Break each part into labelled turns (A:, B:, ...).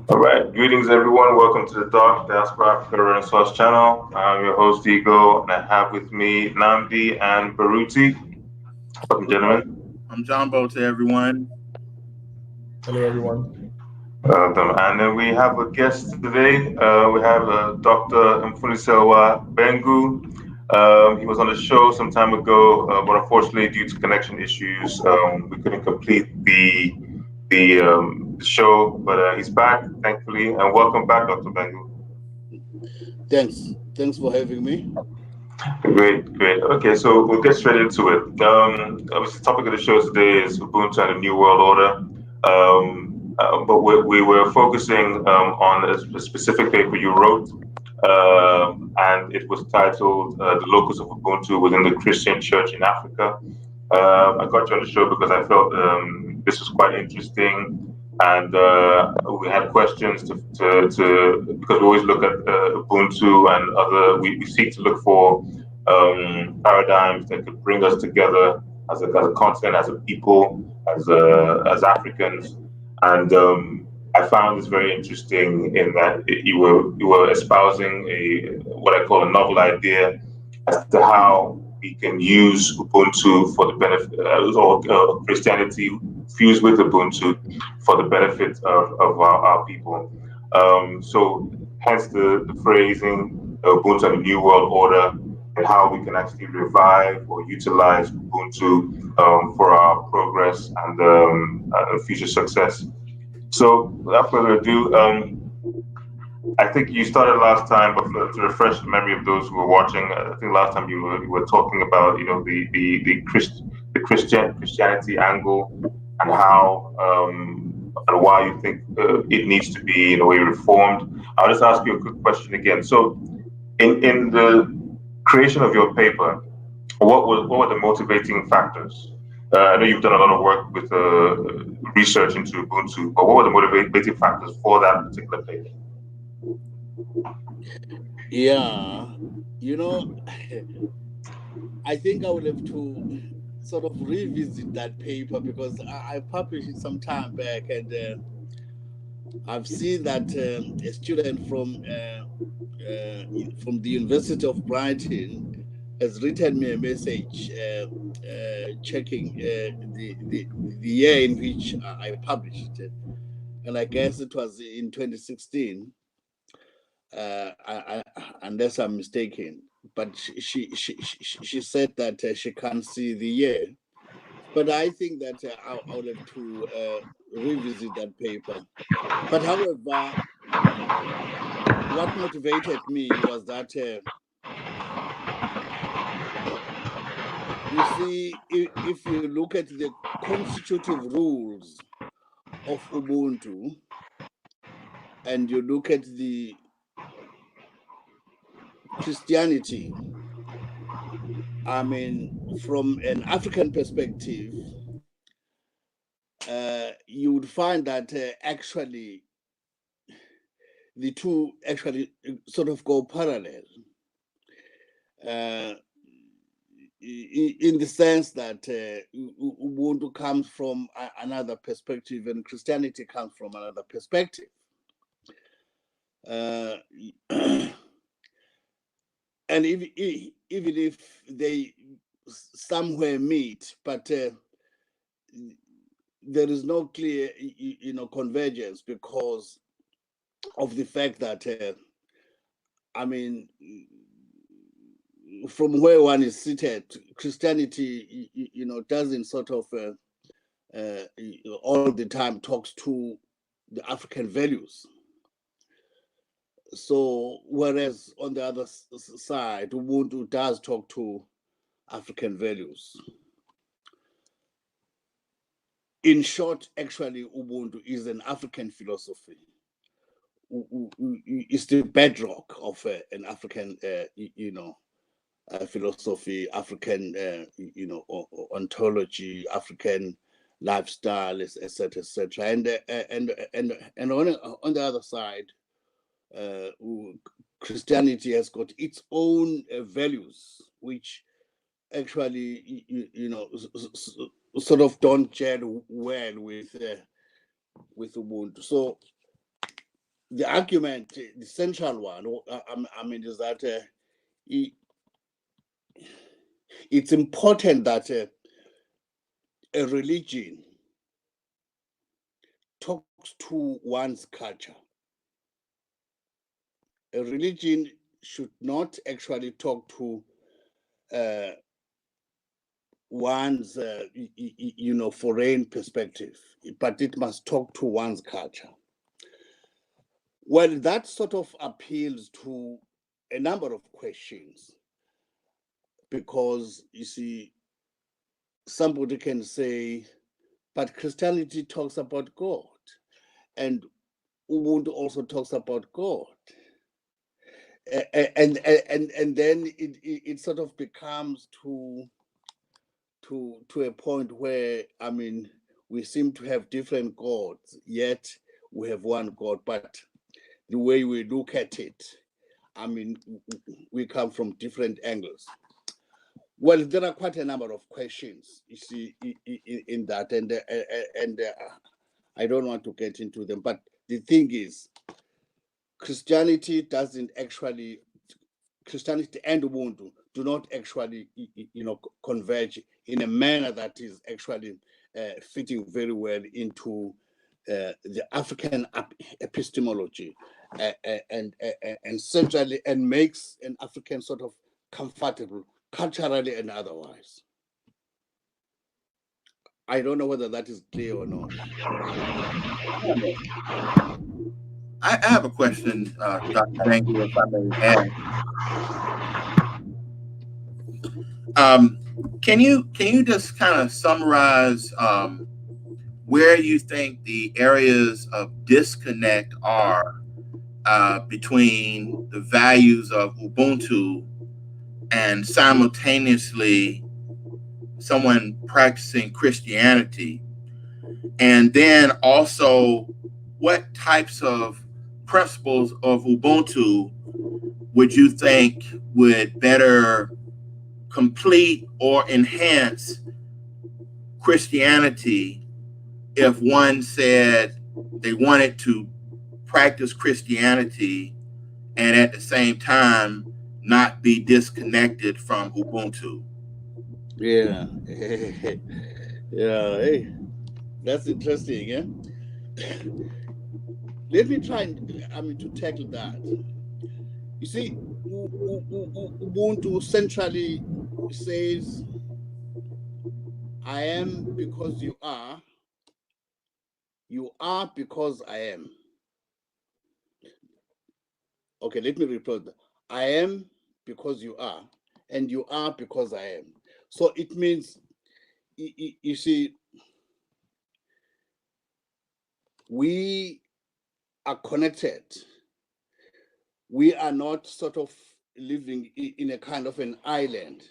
A: All right, greetings everyone. Welcome to the Dark Diaspora Africa Renaissance channel. I'm your host Ego, and I have with me Namdi and Baruti. Welcome, gentlemen.
B: I'm John Bo to everyone.
C: Hello, everyone.
A: Welcome. And then we have a guest today. We have Dr. Mfunisewa Bengu. He was on the show some time ago, but unfortunately, due to connection issues, we couldn't complete the show. But he's back, thankfully, and welcome back, Dr. Bengu.
D: Thanks for having me.
A: Great. Okay, so we'll get straight into it. Obviously, the topic of the show today is Ubuntu and the New World Order. But we were focusing on a specific paper you wrote, and it was titled "The Locus of Ubuntu Within the Christian Church in Africa." I got you on the show because I felt this was quite interesting, and we had questions to because we always look at Ubuntu and other. We seek to look for paradigms that could bring us together as a continent, as a people, as Africans, and I found this very interesting in that you were espousing what I call a novel idea as to how we can use Ubuntu for the benefit, or Christianity fused with Ubuntu for the benefit of our people. So hence the phrasing Ubuntu and the New World Order, and how we can actually revive or utilize Ubuntu for our progress and future success. So without further ado, I think you started last time, but to refresh the memory of those who were watching, I think last time you were talking about the Christianity angle and how and why you think it needs to be in a way reformed. I'll just ask you a quick question again. So in the creation of your paper, what were the motivating factors? I know you've done a lot of work with research into Ubuntu, but what were the motivating factors for that particular paper?
D: Yeah, I think I would have to sort of revisit that paper because I published it some time back, and I've seen that a student from the University of Brighton has written me a message checking the year in which I published it, and I guess it was in 2016. Unless I'm mistaken, but she said that she can't see the year. But I think that I would have to revisit that paper. But however, what motivated me was that you see, if you look at the constitutive rules of Ubuntu and you look at the Christianity, I mean, from an African perspective, you would find that actually the two actually sort of go parallel in the sense that Ubuntu comes from another perspective and Christianity comes from another perspective. And even if they somewhere meet, but there is no clear, convergence because of the fact that, I mean, from where one is seated, Christianity, doesn't sort of all the time talks to the African values. So, whereas on the other side, Ubuntu does talk to African values. In short, actually, Ubuntu is an African philosophy. It's the bedrock of an African, philosophy, African, ontology, African lifestyle, etc., etc. And on the other side, Christianity has got its own values, which actually, sort of don't gel well with Ubuntu. So the argument, the central one, I mean, is that it's important that a religion talks to one's culture. A religion should not actually talk to one's foreign perspective, but it must talk to one's culture. Well, that sort of appeals to a number of questions, because you see, somebody can say, but Christianity talks about God, and Ubuntu also talks about God. And then it sort of becomes to a point where, I mean, we seem to have different gods, yet we have one God, but the way we look at it, I mean, we come from different angles. Well, there are quite a number of questions, you see, in that, and I don't want to get into them, but the thing is, Christianity and Ubuntu do not actually, converge in a manner that is actually fitting very well into the African epistemology, and centrally, and makes an African sort of comfortable culturally and otherwise. I don't know whether that is clear or not.
B: I have a question, Dr. Bangu, if I may add. Can you just kind of summarize where you think the areas of disconnect are between the values of Ubuntu and simultaneously someone practicing Christianity? And then also, what types of principles of Ubuntu would you think would better complete or enhance Christianity if one said they wanted to practice Christianity and at the same time not be disconnected from Ubuntu?
D: Yeah. Yeah, hey, that's interesting, yeah? Let me try to tackle that. You see, Ubuntu centrally says, I am because you are because I am. Okay, let me repeat that. I am because you are, and you are because I am. So it means, you see, we are connected. We are not sort of living in a kind of an island.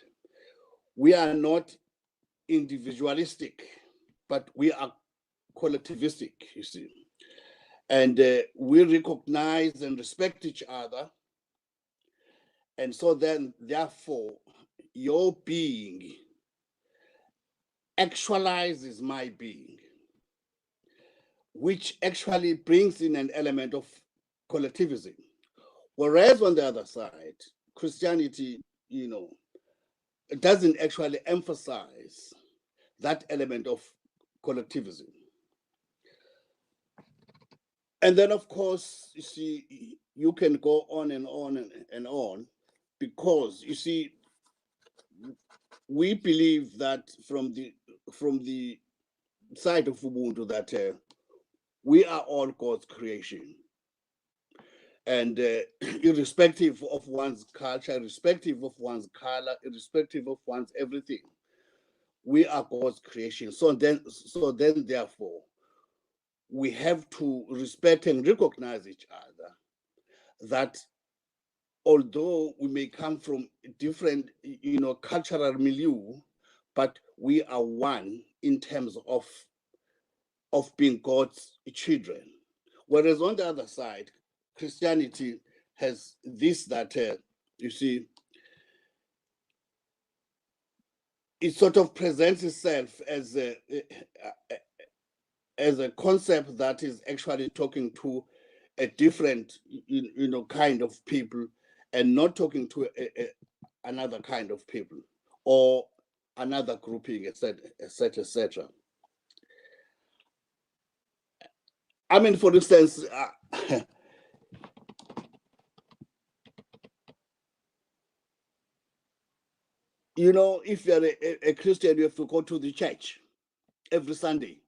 D: We are not individualistic, but we are collectivistic, you see. And we recognize and respect each other. And so then, therefore, your being actualizes my being, which actually brings in an element of collectivism. Whereas on the other side, Christianity, it doesn't actually emphasize that element of collectivism. And then, of course, you see, you can go on and on and on, because, you see, we believe that from the side of Ubuntu that we are all God's creation. And irrespective of one's culture, irrespective of one's color, irrespective of one's everything, we are God's creation. So then, therefore, we have to respect and recognize each other, that although we may come from different, cultural milieu, but we are one in terms of being God's children. Whereas on the other side, Christianity has this, that, you see, it sort of presents itself as a concept that is actually talking to a different, kind of people, and not talking to another kind of people or another grouping, etc., etc., etc. I mean, for instance, if you're a Christian, you have to go to the church every Sunday.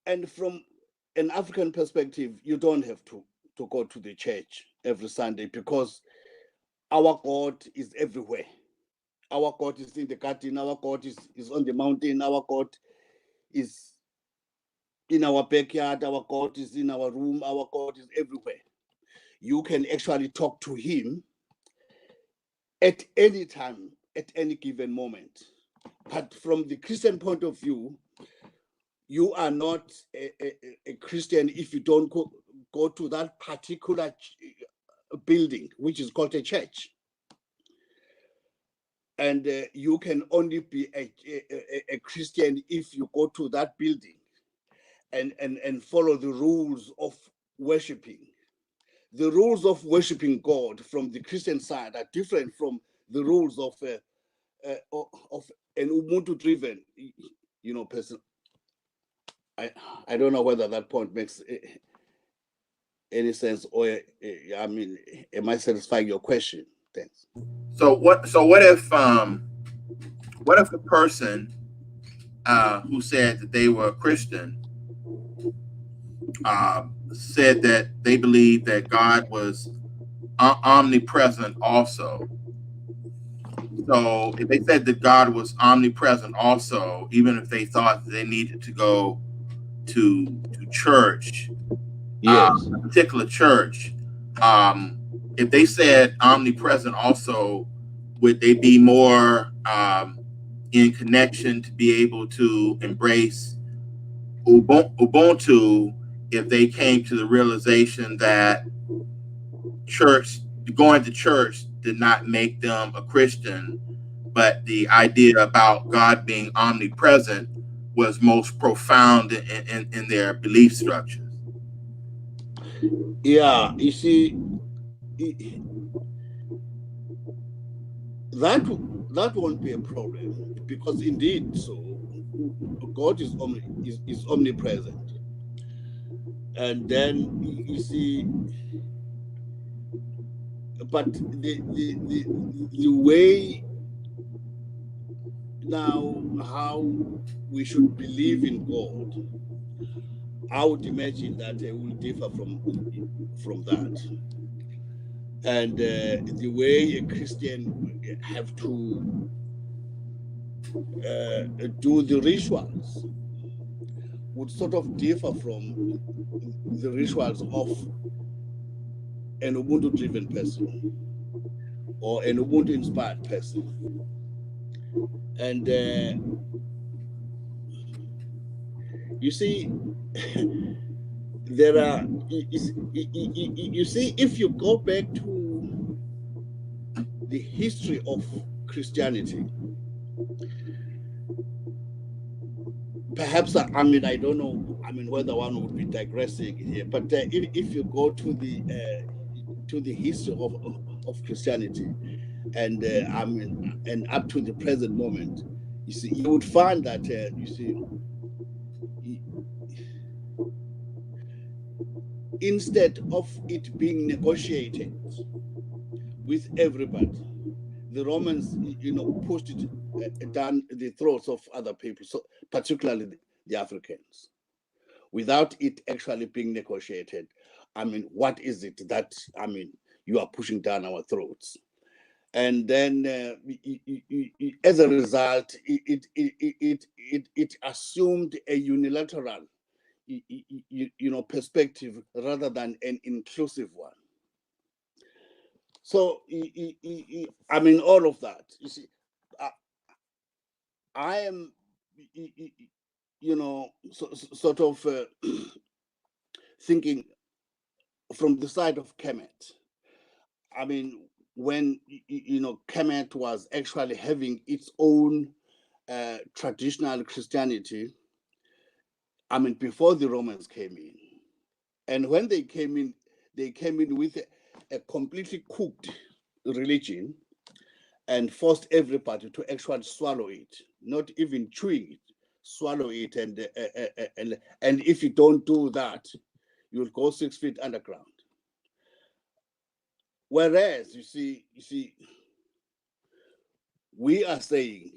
D: And from an African perspective, you don't have to go to the church every Sunday, because our God is everywhere. Our God is in the garden, our God is on the mountain, our God is in our backyard, our God is in our room, our God is everywhere. You can actually talk to him at any time, at any given moment. But from the Christian point of view, you are not a Christian if you don't go to that particular building, which is called a church. And you can only be a Christian if you go to that building and follow the rules of worshiping. The rules of worshiping God from the Christian side are different from the rules of an Ubuntu-driven, person. I don't know whether that point makes any sense, or I mean, am I satisfying your question? Thanks.
B: So what if a person who said that they were a Christian said that they believed that God was omnipresent also? So if they said that God was omnipresent also, even if they thought that they needed to go to church,
D: Yes.
B: a particular church, if they said omnipresent also, would they be more in connection to be able to embrace Ubuntu if they came to the realization that going to church did not make them a Christian, but the idea about God being omnipresent was most profound in their belief structures?
D: Yeah, you see, that won't be a problem, because indeed, so God is omnipresent, and then you see, but the way now how we should believe in God, I would imagine that it will differ from that. And the way a Christian have to do the rituals would sort of differ from the rituals of an Ubuntu-driven person or an Ubuntu-inspired person. And you see, there are, you see, if you go back to the history of Christianity, perhaps, I mean, I don't know, I mean, whether one would be digressing here, but if you go to the history of Christianity, and I mean, and up to the present moment, you see, you would find that you see, instead of it being negotiated with everybody, the Romans, pushed it down the throats of other people, so particularly the Africans, without it actually being negotiated. I mean, what is it that, I mean, you are pushing down our throats? And then as a result, it assumed a unilateral, perspective rather than an inclusive one. So, I mean, all of that, you see, I am, sort of thinking from the side of Kemet. I mean, when, Kemet was actually having its own traditional Christianity, I mean, before the Romans came in. And when they came in with a completely cooked religion and forced everybody to actually swallow it, not even chewing it, swallow it. And if you don't do that, you'll go 6 feet underground. Whereas, you see, we are saying,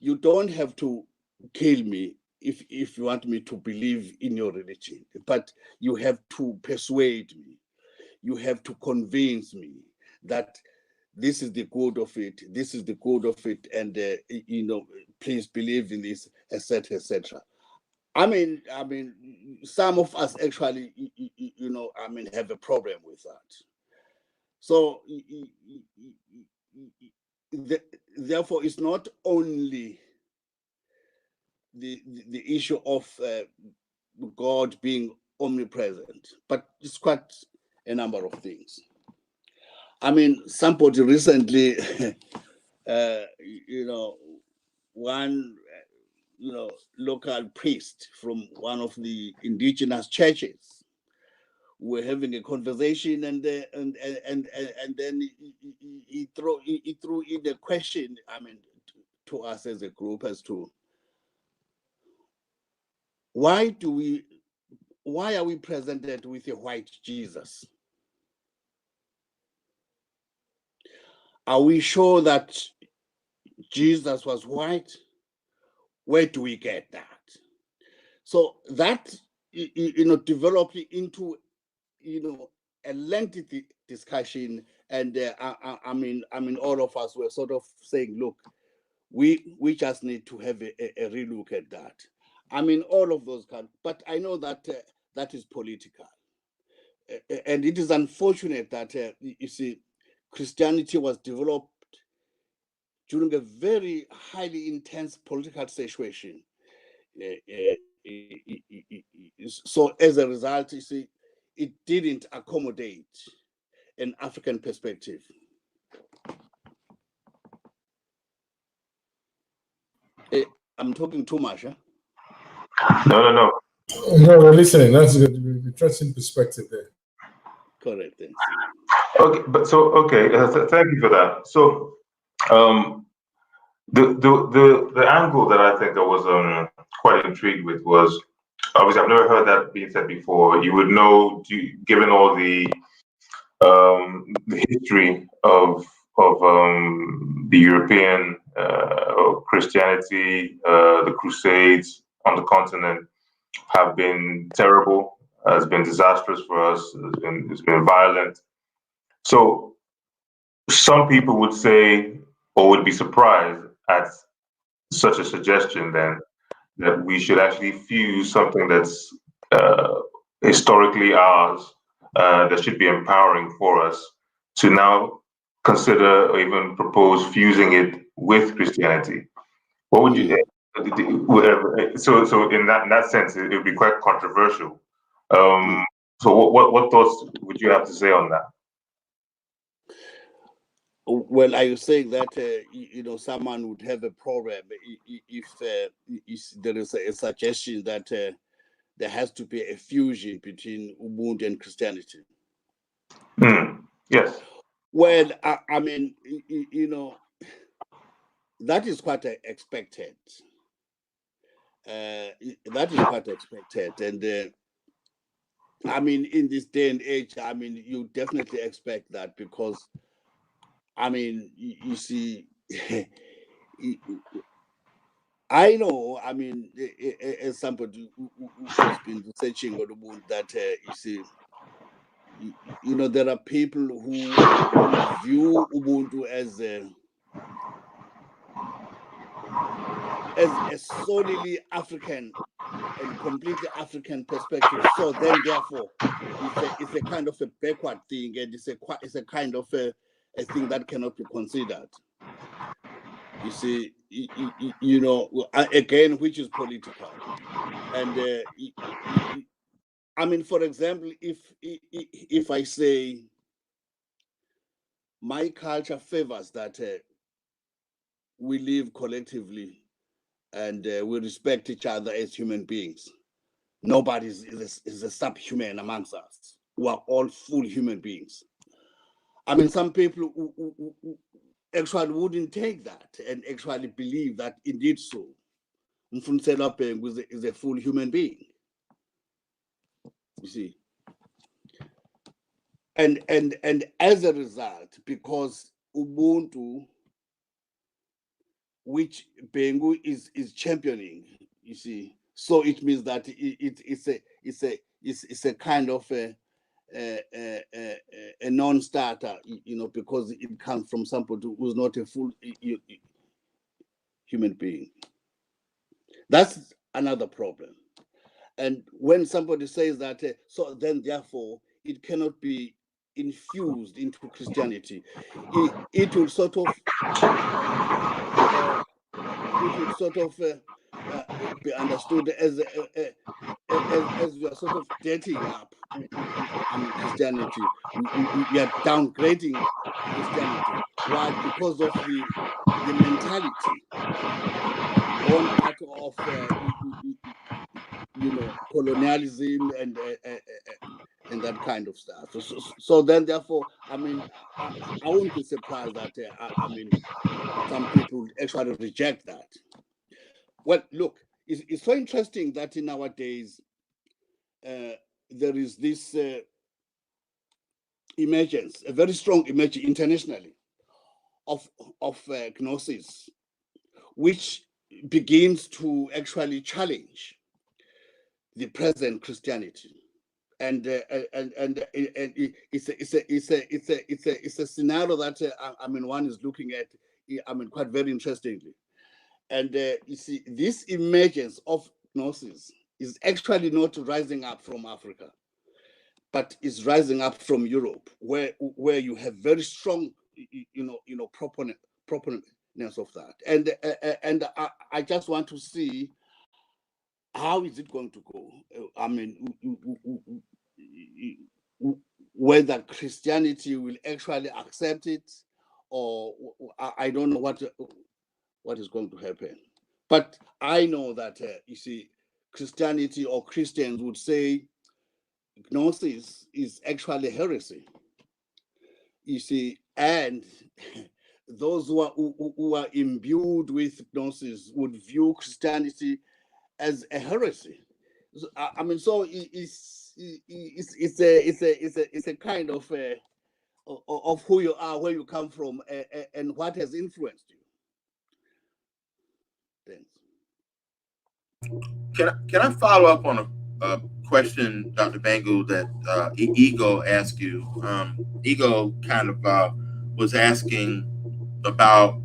D: you don't have to kill me if you want me to believe in your religion, but you have to persuade me. You have to convince me that this is the good of it, this is the good of it, and please believe in this, etc., etc. I mean, some of us actually, have a problem with that. So, therefore, it's not only the issue of God being omnipresent, but it's quite a number of things. I mean, somebody recently, one, local priest from one of the indigenous churches were having a conversation, and then he threw in a question, I mean, to us as a group, as to why are we presented with a white Jesus? Are we sure that Jesus was white? Where do we get that? So that, developed into, a lengthy discussion. And I mean, all of us were sort of saying, look, we just need to have a relook at that. I mean, all of those but I know that that is political. And it is unfortunate that, you see, Christianity was developed during a very highly intense political situation. So as a result, you see, it didn't accommodate an African perspective. I'm talking too much, huh?
A: No.
C: No, we're listening. That's a good, interesting perspective there.
D: Correct. Thanks.
A: Okay, but thank you for that. So, the angle that I think I was quite intrigued with was, obviously I've never heard that being said before. You would know, given all the history of the European Christianity, the Crusades on the continent have been terrible, has been disastrous for us, it's been violent. So some people would say, or would be surprised at such a suggestion then, that we should actually fuse something that's historically ours, that should be empowering for us, to now consider or even propose fusing it with Christianity. What would you? So in that sense, it would be quite controversial. So what thoughts would you have to say on that?
D: Well, are you saying that someone would have a problem if there is a suggestion that there has to be a fusion between Ubuntu and Christianity?
A: Yes.
D: Well, I mean, that is quite expected. That is quite expected, and I mean, in this day and age, I mean, you definitely expect that, because I mean, you see, I know, I mean, as somebody who has been researching on Ubuntu, that you see, there are people who view Ubuntu as a solely African and completely African perspective. So then, therefore, it's a kind of a backward thing, and it's a kind of a thing that cannot be considered. You see, again, which is political. And I mean, for example, if I say my culture favors that we live collectively and we respect each other as human beings. Nobody is a subhuman amongst us. We are all full human beings. I mean, some people who actually wouldn't take that and actually believe that indeed so. Mfumsela is a full human being. You see. And as a result, because Ubuntu, which Bengu is championing, you see, so it means that it's a kind of a non-starter, you know, because it comes from somebody who's not a full human being. That's another problem. And when somebody says that, so then therefore it cannot be infused into Christianity, it will sort of be understood as we are sort of dirtying up, I mean, Christianity. We are downgrading Christianity. Why? Because of the mentality born out of you know, colonialism and that kind of stuff. So then, therefore, I mean, I won't be surprised that I mean, some people actually reject that. Well, look, it's so interesting that in our days there is this emergence, a very strong emergence internationally of gnosis, which begins to actually challenge the present Christianity. And it's a scenario that I mean, one is looking at, I mean, quite very interestingly. And you see, this emergence of gnosis is actually not rising up from Africa, but is rising up from Europe, where you have very strong, you know, proponents of that. And I just want to see how is it going to go. I mean, whether Christianity will actually accept it, or I don't know what is going to happen. But I know that, you see, Christianity or Christians would say gnosis is actually heresy. You see, and those who are imbued with gnosis would view Christianity as a heresy. So, I mean, so it's a kind of who you are, where you come from, and what has influenced you. Thanks.
B: Can I follow up on a question, Dr. Bangu, that Ego asked you? Ego kind of was asking about,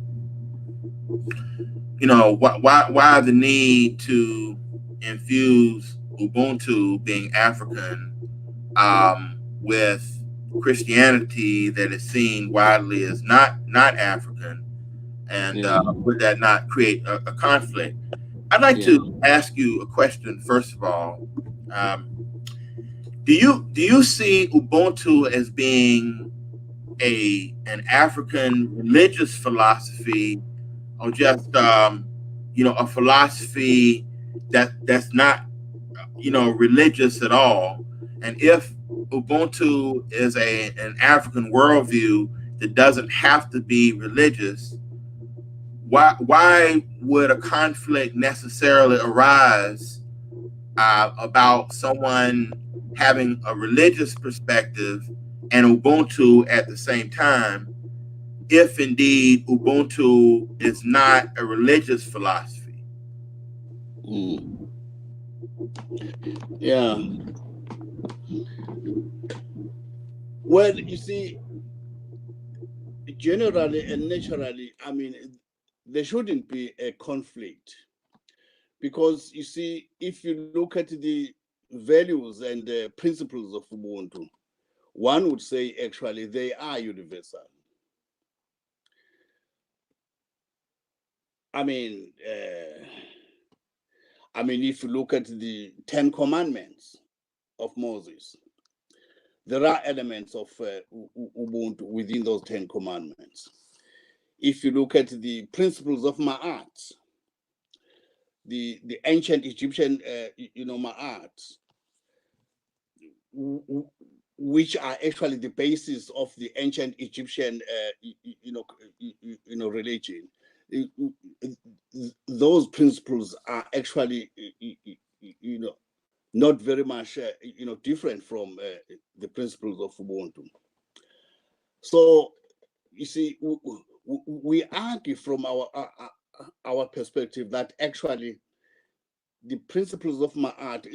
B: you know, why the need to infuse Ubuntu, being African, with Christianity that is seen widely as not African, and would that not create a conflict? I'd like to ask you a question first of all. Do you see Ubuntu as being an African religious philosophy, or just you know, a philosophy that's not, you know, religious at all? And if Ubuntu is an African worldview that doesn't have to be religious, why would a conflict necessarily arise about someone having a religious perspective and Ubuntu at the same time, if indeed Ubuntu is not a religious philosophy?
D: Yeah. Well, you see, generally and naturally, I mean, there shouldn't be a conflict, because you see, if you look at the values and the principles of Ubuntu, one would say actually they are universal. I mean, if you look at the 10 Commandments of Moses, there are elements of Ubuntu within those 10 Commandments. If you look at the principles of Ma'at, the ancient Egyptian, ma'at, which are actually the basis of the ancient Egyptian, religion. Those principles are actually, not very much, different from the principles of Ubuntu. So, you see, we argue from our perspective that actually the principles of Ma'at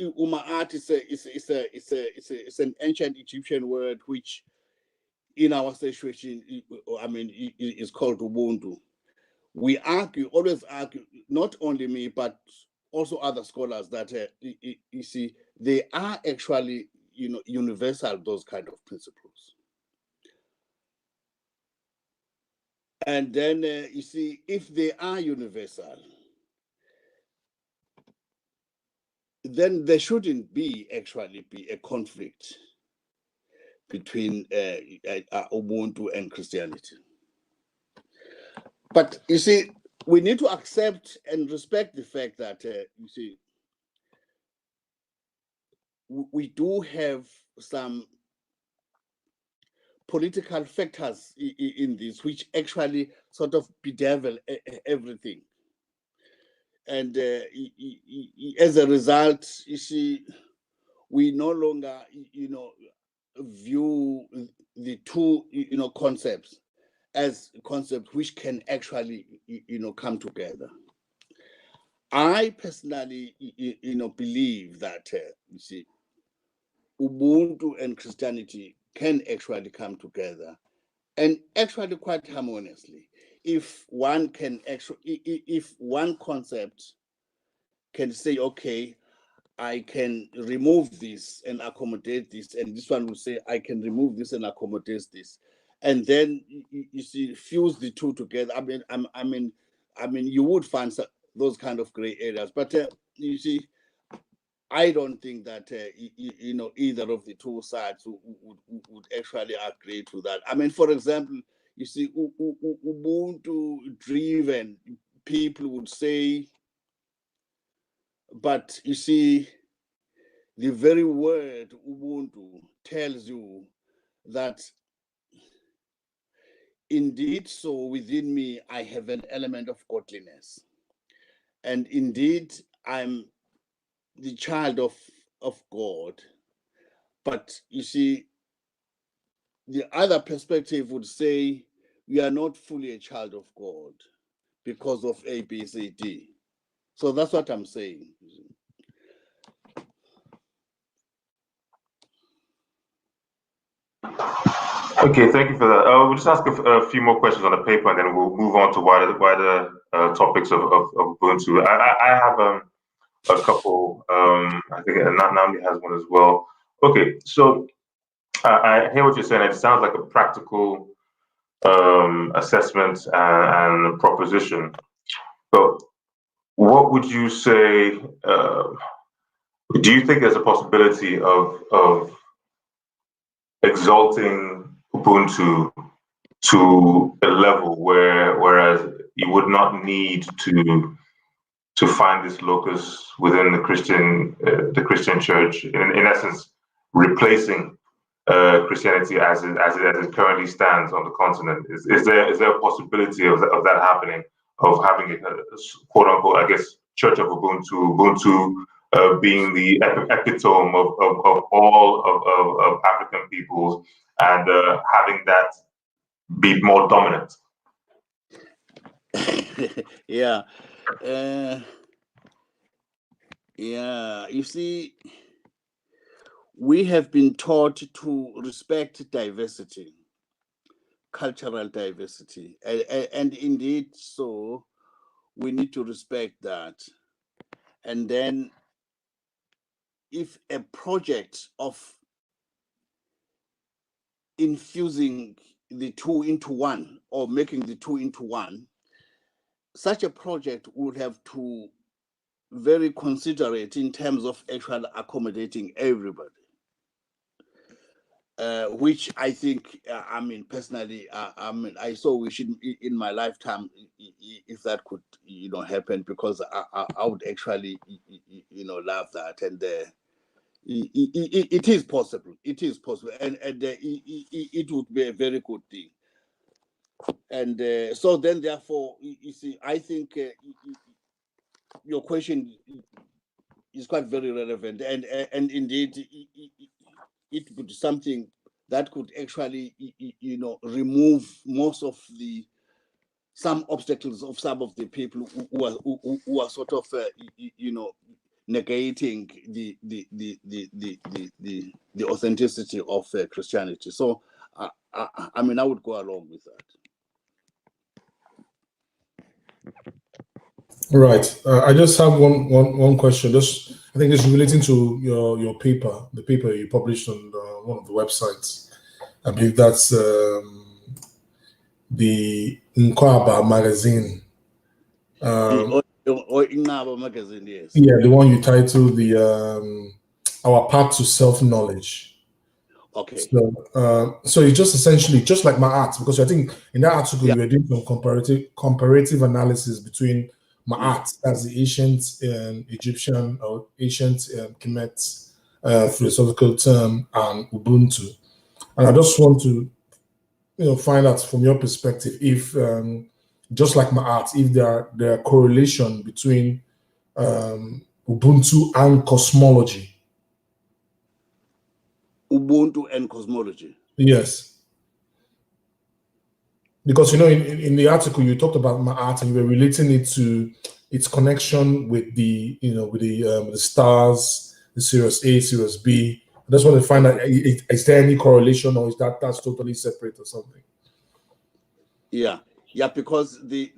D: is an ancient Egyptian word which, in our situation, is called Ubuntu. We always argue, not only me, but also other scholars, that you see, they are actually, universal, those kind of principles. And then you see, if they are universal, then there shouldn't actually be a conflict between Ubuntu and Christianity. But you see, we need to accept and respect the fact that, you see, we do have some political factors in this, which actually sort of bedevil everything. And as a result, you see, we no longer, view the two, concepts as concepts which can actually, come together. I personally, believe that, you see, Ubuntu and Christianity can actually come together, and actually quite harmoniously, if one concept can say, okay, I can remove this and accommodate this, and this one will say, I can remove this and accommodate this, and then you see, fuse the two together. I mean, you would find those kind of gray areas, but you see, I don't think that either of the two sides would actually agree to that. I mean, for example, you see, Ubuntu-driven people would say, but you see, the very word Ubuntu tells you that indeed, so within me, I have an element of godliness. And indeed, I'm the child of God. But you see, the other perspective would say, we are not fully a child of God because of A, B, C, D. So that's what I'm saying.
A: Okay, thank you for that. We'll just ask a few more questions on the paper, and then we'll move on to wider topics of Ubuntu. I have a couple. I think Nami has one as well. Okay, so I hear what you're saying. It sounds like a practical assessment and proposition. But what would you say? Do you think there's a possibility of exalting Ubuntu to a level whereas you would not need to find this locus within the Christian church, in essence, replacing Christianity as it currently stands on the continent? Is there a possibility of that happening, of having a quote unquote, I guess, Church of Ubuntu being the epitome of all of African peoples, and having that be more dominant?
D: Yeah. Yeah, you see, we have been taught to respect diversity, cultural diversity, and indeed, so we need to respect that. And then, if a project of infusing the two into one, or making the two into one, such a project would have to very considerate in terms of actually accommodating everybody. which I think, I mean, personally, I mean, I saw we should in my lifetime, if that could, happen, because I would actually, love that. And it is possible. It is possible. And it would be a very good thing. And so then, therefore, you see, I think your question is quite very relevant. And indeed, it would be something that could actually, remove most of some obstacles of some of the people who are sort of, negating the authenticity of Christianity. So, I mean, I would go along with that.
C: Right. I just have one question. I think it's relating to your paper, the paper you published on one of the websites. I believe that's the Nkwaba magazine.
D: Or Inaba magazine, yes.
C: Yeah, the one you titled the Our Path to Self-Knowledge.
D: Okay.
C: So it's just essentially just like my art, because I think in that article you were doing some comparative analysis between Ma'at, that's the ancient Egyptian or ancient Kemet philosophical term, and Ubuntu. And I just want to find out from your perspective if just like Ma'at, if there are correlation between Ubuntu and cosmology.
D: Ubuntu and cosmology.
C: Yes. Because in the article you talked about Ma'at and you were relating it to its connection with the the stars, the Sirius A, Sirius B. I just want to find out, is there any correlation, or is that's totally separate or something?
D: Yeah, because the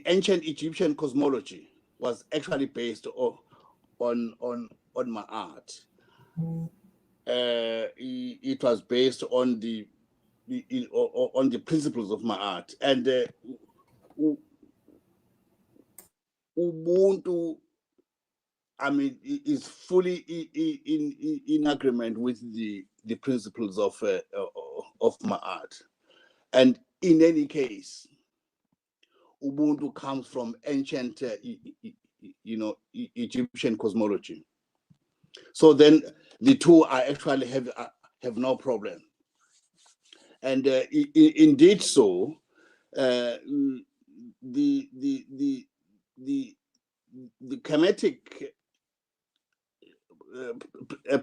D: ancient Egyptian cosmology was actually based on Ma'at. It was based on the principles of Ma'at, and Ubuntu, I mean, is fully in agreement with the principles of Ma'at. And in any case, Ubuntu comes from ancient, Egyptian cosmology. So then the two are actually have no problem. And indeed, so the Kemetic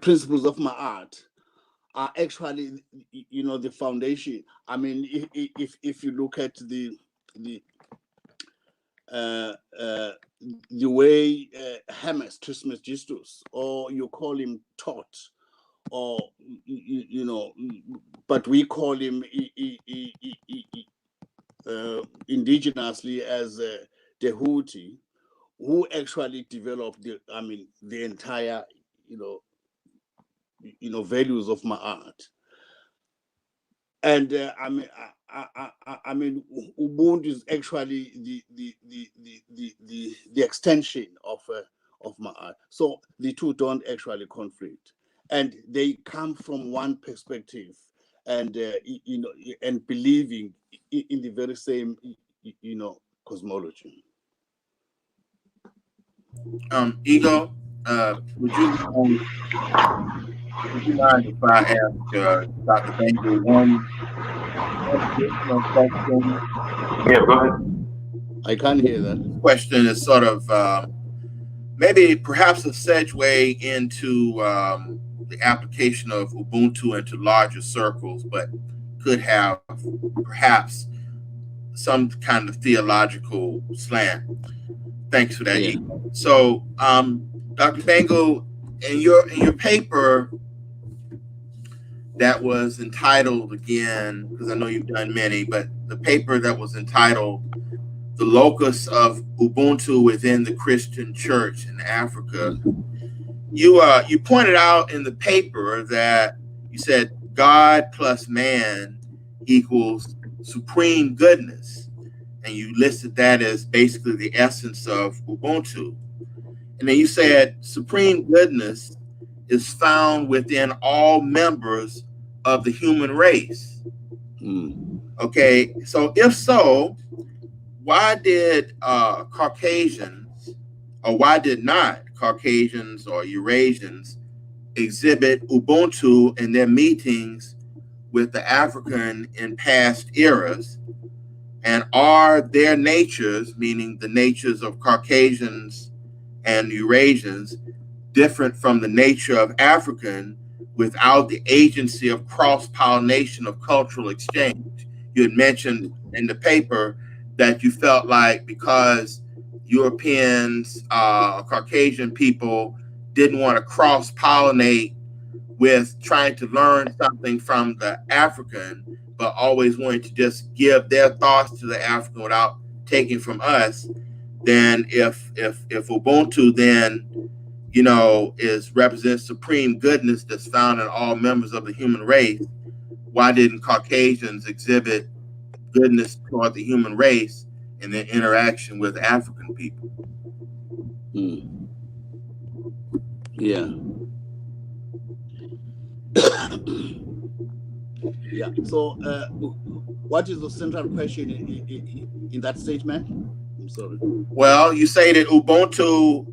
D: principles of Ma'at are actually, the foundation. I mean, if you look at the way Hermes Trismegistus, or you call him Thoth, or but we call him indigenously as the Houthi, who actually developed the entire values of Ma'at. And I mean, Ubuntu is actually the extension of Ma'at. So the two don't actually conflict, and they come from one perspective, and and believing in the very same cosmology.
B: Ego, would you mind if I ask Dr. Bengal one additional question?
A: Yeah, go ahead.
D: I can't hear that.
B: Question is sort of maybe perhaps a segue into the application of Ubuntu into larger circles, but could have perhaps some kind of theological slant. Thanks for that.
D: Yeah.
B: So, Dr. Bengal, in your paper that was entitled, again, because I know you've done many, but the paper that was entitled "The Locus of Ubuntu Within the Christian Church in Africa," you pointed out in the paper that you said God plus man equals supreme goodness, and you listed that as basically the essence of Ubuntu. And then you said supreme goodness is found within all members of the human race. Okay, so if so, why did Caucasians, or why did not Caucasians or Eurasians exhibit Ubuntu in their meetings with the African in past eras? And are their natures, meaning the natures of Caucasians and Eurasians, different from the nature of African without the agency of cross-pollination of cultural exchange? You had mentioned in the paper that you felt like because Europeans, Caucasian people didn't want to cross-pollinate with trying to learn something from the African, but always wanted to just give their thoughts to the African without taking from us, then if Ubuntu then, you know, represents supreme goodness that's found in all members of the human race, why didn't Caucasians exhibit goodness toward the human race in their interaction with African people?
D: Yeah. Yeah. So, what is the central question in that statement? I'm sorry.
B: Well, you say that Ubuntu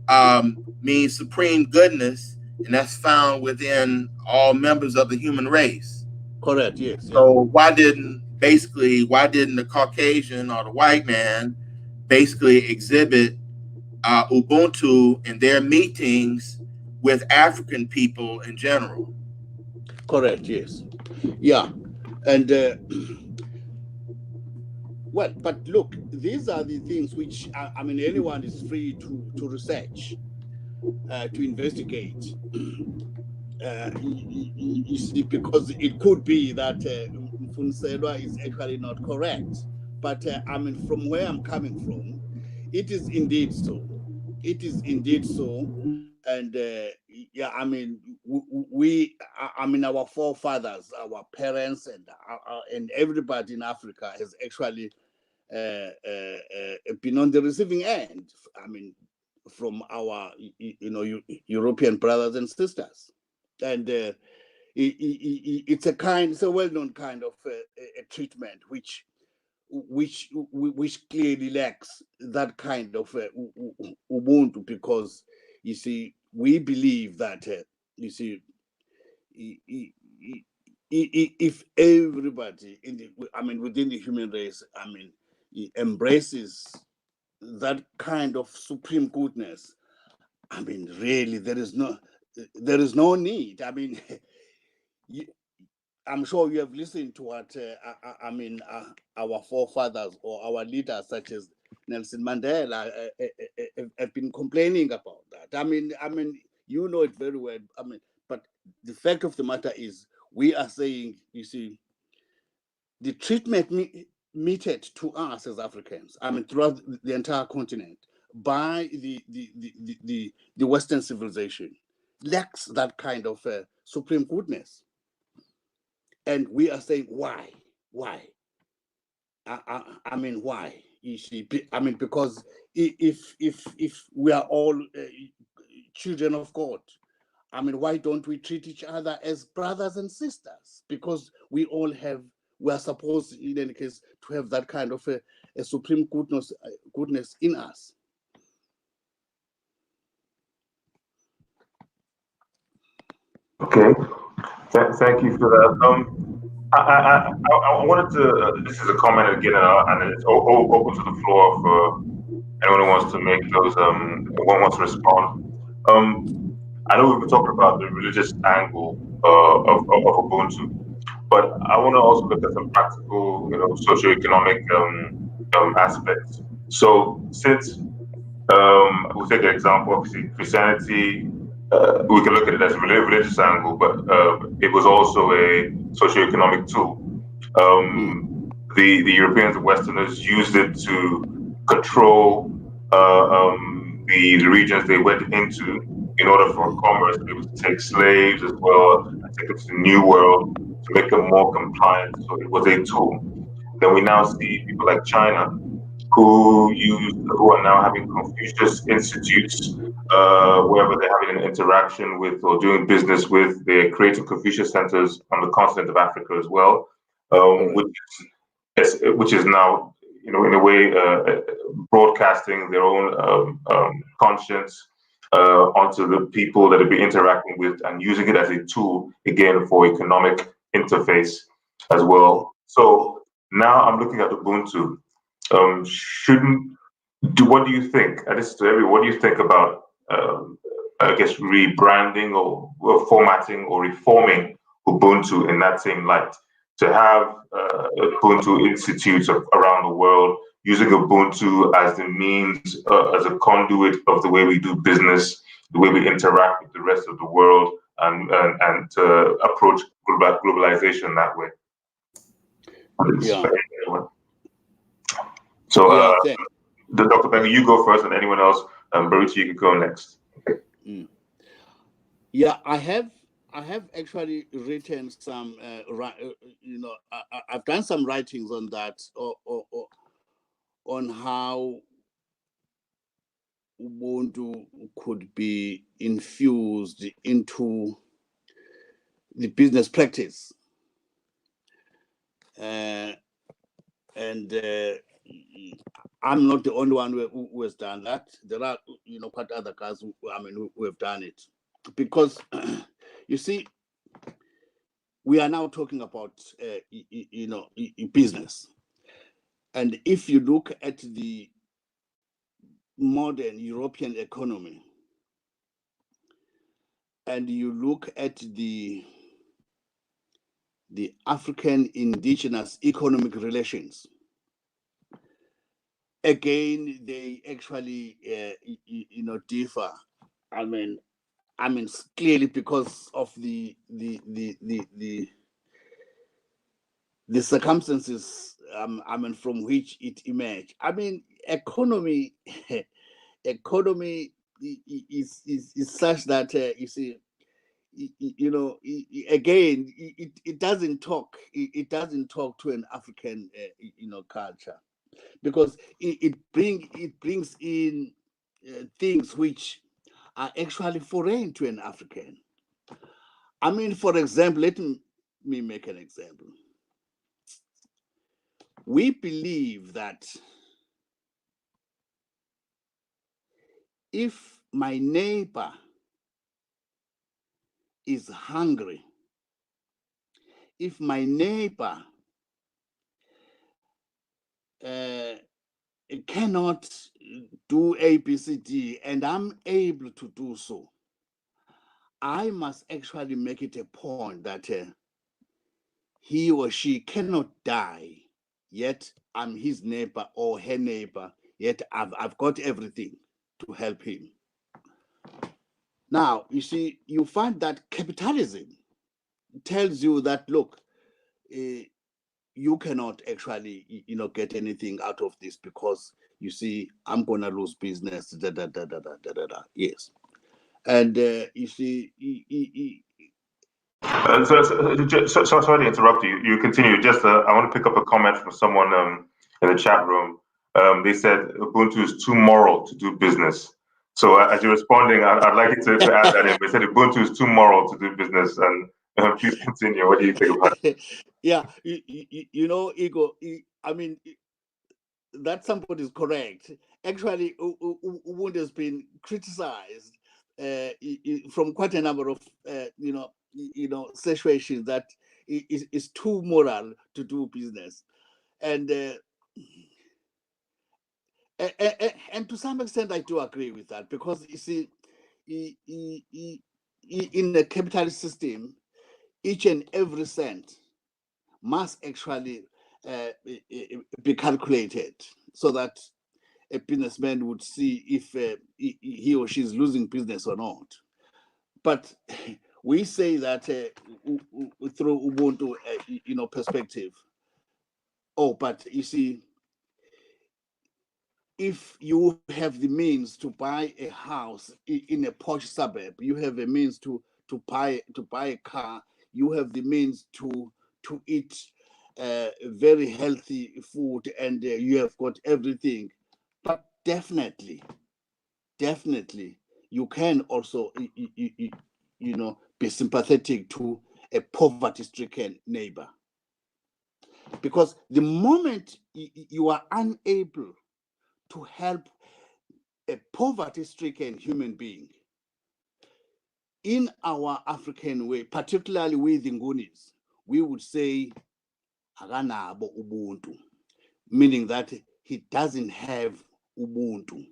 B: means supreme goodness, and that's found within all members of the human race.
D: Correct. Yes.
B: So why didn't the Caucasian or the white man basically exhibit Ubuntu in their meetings with African people in general?
D: Correct. Yes. Yeah. And well, but look, these are the things which I mean, anyone is free to research, to investigate. You see, because it could be that Mfunselwa is actually not correct. But I mean, from where I'm coming from, it is indeed so. It is indeed so. And yeah, I mean, I mean, our forefathers, our parents, and everybody in Africa has actually been on the receiving end. I mean, from our, European brothers and sisters, and it's a well-known kind of a treatment which clearly lacks that kind of Ubuntu, because you see, we believe that you see, if everybody within the human race, I mean, embraces that kind of supreme goodness, I mean, really, there is no need. I mean, I'm sure you have listened to what our forefathers or our leaders, such as Nelson Mandela, have been complaining about that. I mean, you know it very well. I mean, but the fact of the matter is, we are saying, you see, the treatment meted to us as Africans, I mean, throughout the entire continent by the Western civilization, lacks that kind of supreme goodness. And we are saying, why? I mean, why? You see, I mean, because if we are all children of God, I mean, why don't we treat each other as brothers and sisters? Because we are supposed, in any case, to have that kind of a supreme goodness in us.
A: Okay, thank you for that. I wanted to. This is a comment again, and it's open to the floor for anyone who wants to make those. Wants to respond. I know we've been talking about the religious angle of Ubuntu, but I want to also look at some practical, socioeconomic aspects. So since we'll take an example, obviously Christianity. We can look at it as a religious angle, but it was also a socioeconomic tool. The Europeans and Westerners used it to control the regions they went into in order for commerce. They would take slaves as well and take them to the New World to make them more compliant. So it was a tool. Then we now see people like China who are now having Confucius institutes wherever they're having an interaction with or doing business with, they're creating Confucius centers on the continent of Africa as well, which is now, in a way, broadcasting their own conscience onto the people that they'll be interacting with and using it as a tool, again, for economic interface as well. So now I'm looking at Ubuntu. What do you think? And this is to everyone, what do you think about, I guess, rebranding or formatting or reforming Ubuntu in that same light? To have Ubuntu institutes around the world using Ubuntu as the means, as a conduit of the way we do business, the way we interact with the rest of the world, and to approach globalization that way.
D: Yeah.
A: So, Dr. Benga, you go first, and anyone else, Baruti, you can go next.
D: Yeah, I have actually written some, I've done some writings on that, on how Ubuntu could be infused into the business practice. And I'm not the only one who has done that. There are, quite other guys who have done it. Because, you see, we are now talking about, business. And if you look at the modern European economy, and you look at the African indigenous economic relations, again, they actually, differ. I mean, clearly because of the circumstances, from which it emerged. Economy is such that you see, again, it doesn't talk. It doesn't talk to an African, culture, because it brings in things which are actually foreign to an African. For example, let me make an example. We believe that if my neighbor is hungry, if my neighbor cannot do A, B, C, D, and I'm able to do so, I must actually make it a point that he or she cannot die, yet I'm his neighbor or her neighbor, yet I've got everything to help him. Now, you see, you find that capitalism tells you that, look, you cannot actually, get anything out of this because, you see, I'm going to lose business, yes. And you see,
A: So sorry to interrupt you. You continue. Just I want to pick up a comment from someone in the chat room. They said Ubuntu is too moral to do business. So as you're responding, I'd like you to add that in. They said Ubuntu is too moral to do business, and please continue. What do you think about it?
D: Yeah, Igor, that somebody is correct. Actually, Ubuntu has been criticized from quite a number of situations that is too moral to do business, and to some extent I do agree with that, because you see, in the capitalist system, each and every cent must actually be calculated so that a businessman would see if he or she is losing business or not. But we say that through Ubuntu, perspective. But you see, if you have the means to buy a house in a posh suburb, you have a means to buy a car, you have the means to eat very healthy food, and you have got everything. But definitely, you can also, be sympathetic to a poverty-stricken neighbor. Because the moment you are unable to help a poverty-stricken human being, in our African way, particularly with the Ngunis, we would say, akanabo Ubuntu, meaning that he doesn't have Ubuntu.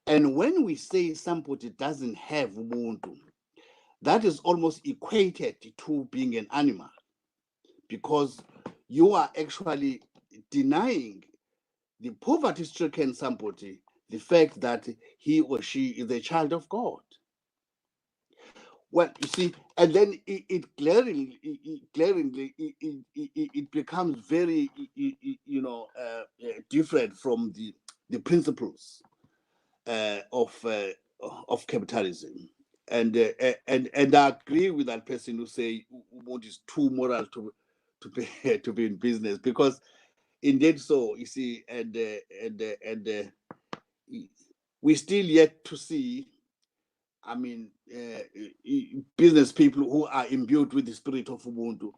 D: And when we say somebody doesn't have Ubuntu, that is almost equated to being an animal, because you are actually denying the poverty-stricken somebody the fact that he or she is a child of God. Well, you see, and then it becomes very, different from the principles of capitalism. And I agree with that person who say Ubuntu is too moral to be in business, because indeed so, you see, and we still yet to see, business people who are imbued with the spirit of Ubuntu,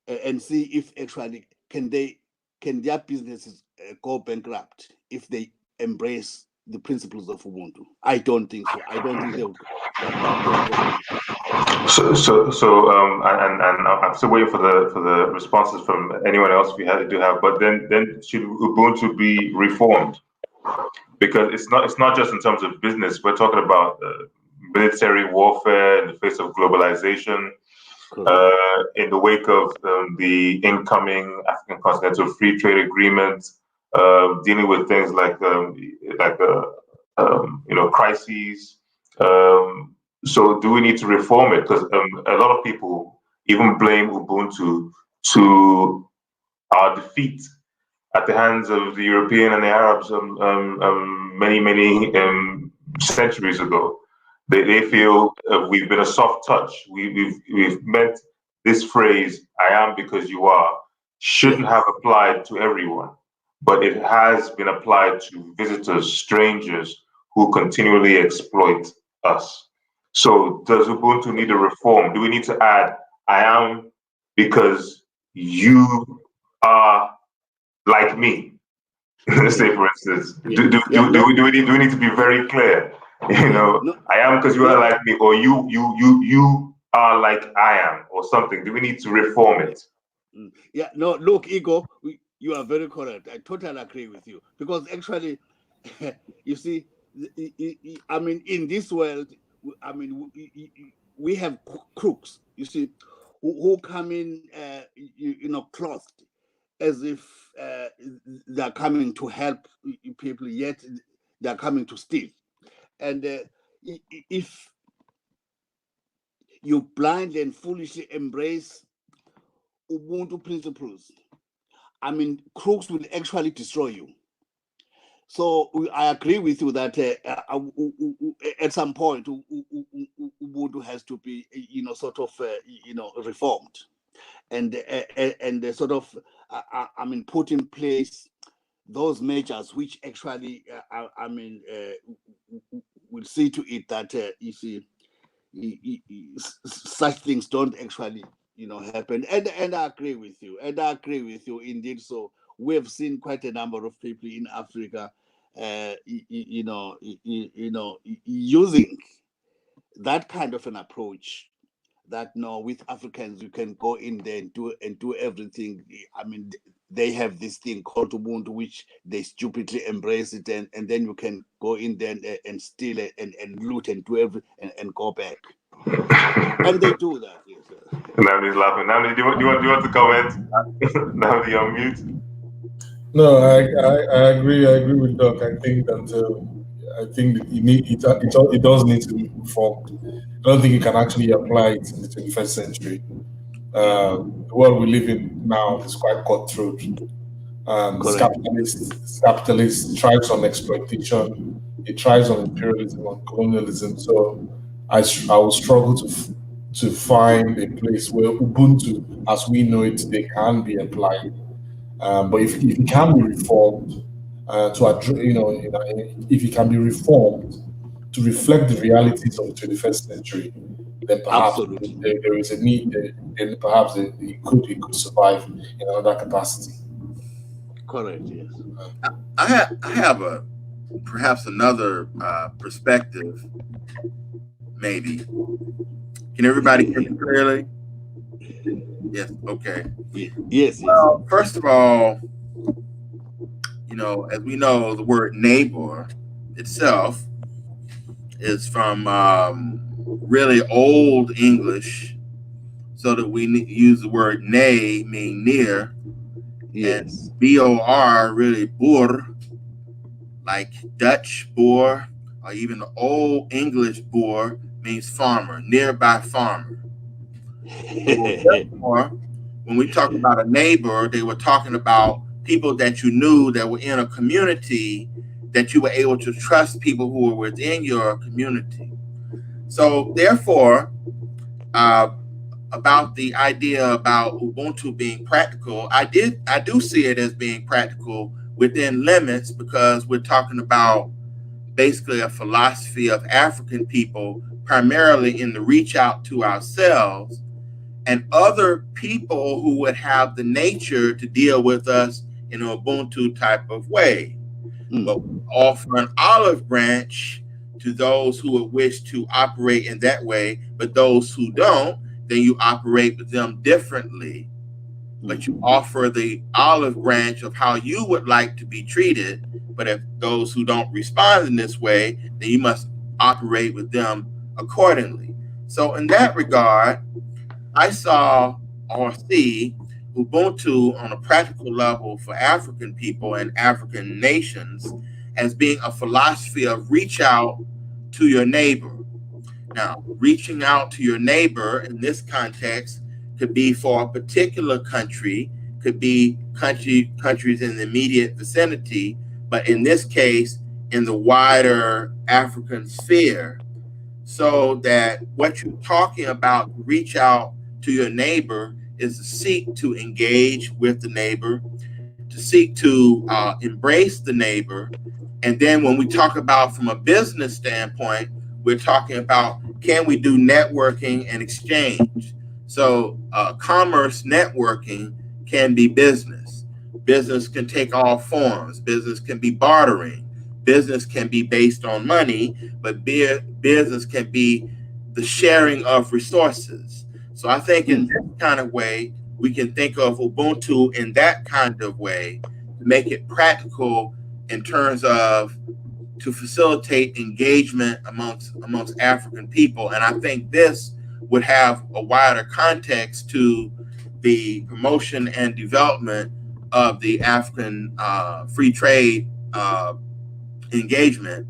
D: and see if actually can their businesses go bankrupt if they embrace the principles of Ubuntu. I don't think so. I don't think they would.
A: So, and I'm still waiting for the responses from anyone else we do have. But then should Ubuntu be reformed? Because it's not just in terms of business. We're talking about military warfare in the face of globalization, in the wake of the incoming African Continental Free Trade Agreement, dealing with things like crises. So do we need to reform it? Because a lot of people even blame Ubuntu to our defeat at the hands of the European and the Arabs many centuries ago. They feel we've been a soft touch. We've meant this phrase, "I am because you are," shouldn't have applied to everyone, but it has been applied to visitors, strangers who continually exploit us. So does Ubuntu need a reform? Do we need to add, "I am because you are like me"? Say, for instance, do we need to be very clear? I am because you are like me, or you are like I am, or something. Do we need to reform it?
D: Yeah, no, look, Igor, you are very correct. I totally agree with you, because actually, you see, in this world, we have crooks, you see, who come in, clothed as if they're coming to help people, yet they're coming to steal. And if you blindly and foolishly embrace Ubuntu principles, crooks will actually destroy you. So I agree with you that at some point Ubuntu has to be, reformed, and sort of, put in place those measures which actually, will see to it that you see, such things don't actually, happen. And I agree with you. Indeed. So we have seen quite a number of people in Africa, using that kind of an approach. That with Africans you can go in there and do everything. They have this thing called Ubuntu, which they stupidly embrace it, and then you can go in there and steal it and loot and do everything and go back. And they do that. Yes, sir.
A: Namdi's laughing. Namdi, do you want to comment? Namdi, you're on mute.
C: No, I agree. I agree with Doc. I think that it does need to be reformed. I don't think you can actually apply it in the 21st century. The world we live in now is quite cutthroat. Capitalist thrives on exploitation. It thrives on imperialism, on colonialism. So I will struggle to find a place where Ubuntu, as we know it today, can be applied. But if it can be reformed, if it can be reformed to reflect the realities of the 21st century, then perhaps there is a need, then perhaps it could survive in another capacity.
D: Correct, yes.
B: I have perhaps another perspective, maybe. Can everybody hear me clearly? Yes, okay.
D: Yes.
B: Well, first of all, as we know, the word neighbor itself is from really old English, so that we use the word ne, meaning near,
D: Yes.
B: and bor, really boer, like Dutch boer, or even the old English boer means farmer, nearby farmer. So therefore, when we talk about a neighbor, they were talking about people that you knew that were in a community, that you were able to trust, people who were within your community. So therefore, about the idea about Ubuntu being practical, I do see it as being practical within limits, because we're talking about basically a philosophy of African people, primarily in the reach out to ourselves and other people who would have the nature to deal with us in an Ubuntu type of way. But offer an olive branch to those who would wish to operate in that way, but those who don't, then you operate with them differently. But you offer the olive branch of how you would like to be treated. But if those who don't respond in this way, then you must operate with them accordingly. So in that regard, I saw or see Ubuntu on a practical level for African people and African nations as being a philosophy of reach out to your neighbor. Now, reaching out to your neighbor in this context could be for a particular country, could be countries in the immediate vicinity, but in this case, in the wider African sphere, so that what you're talking about, reach out to your neighbor, is to seek to engage with the neighbor, to seek to embrace the neighbor. And then when we talk about from a business standpoint, we're talking about, can we do networking and exchange? So commerce networking can be business. Business can take all forms. Business can be bartering. Business can be based on money, but business can be the sharing of resources. So I think in this kind of way, we can think of Ubuntu in that kind of way, to make it practical in terms of to facilitate engagement amongst African people. And I think this would have a wider context to the promotion and development of the African free trade engagement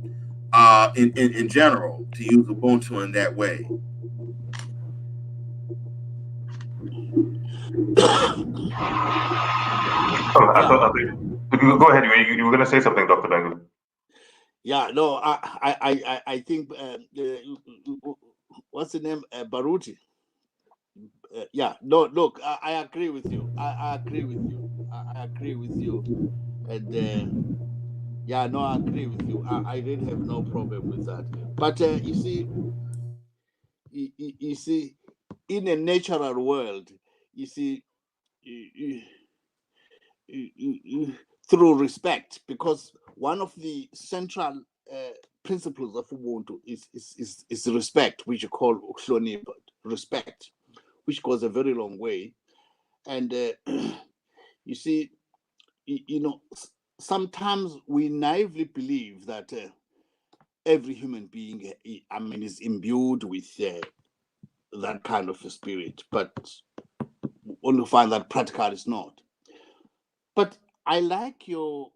B: in general, to use Ubuntu in that way.
A: Go ahead. You were going to say something, Dr. Bengu.
D: Yeah, no, I think what's the name? Baruti. Yeah, no, look, I agree with you. I agree with you. I agree with you. And yeah, no, I agree with you. I really have no problem with that. But you see, in a natural world, you see, through respect, because one of the central principles of Ubuntu is respect, which you call respect, which goes a very long way. And you see, sometimes we naively believe that every human being, is imbued with that kind of a spirit, but only find that practical is not. But I like your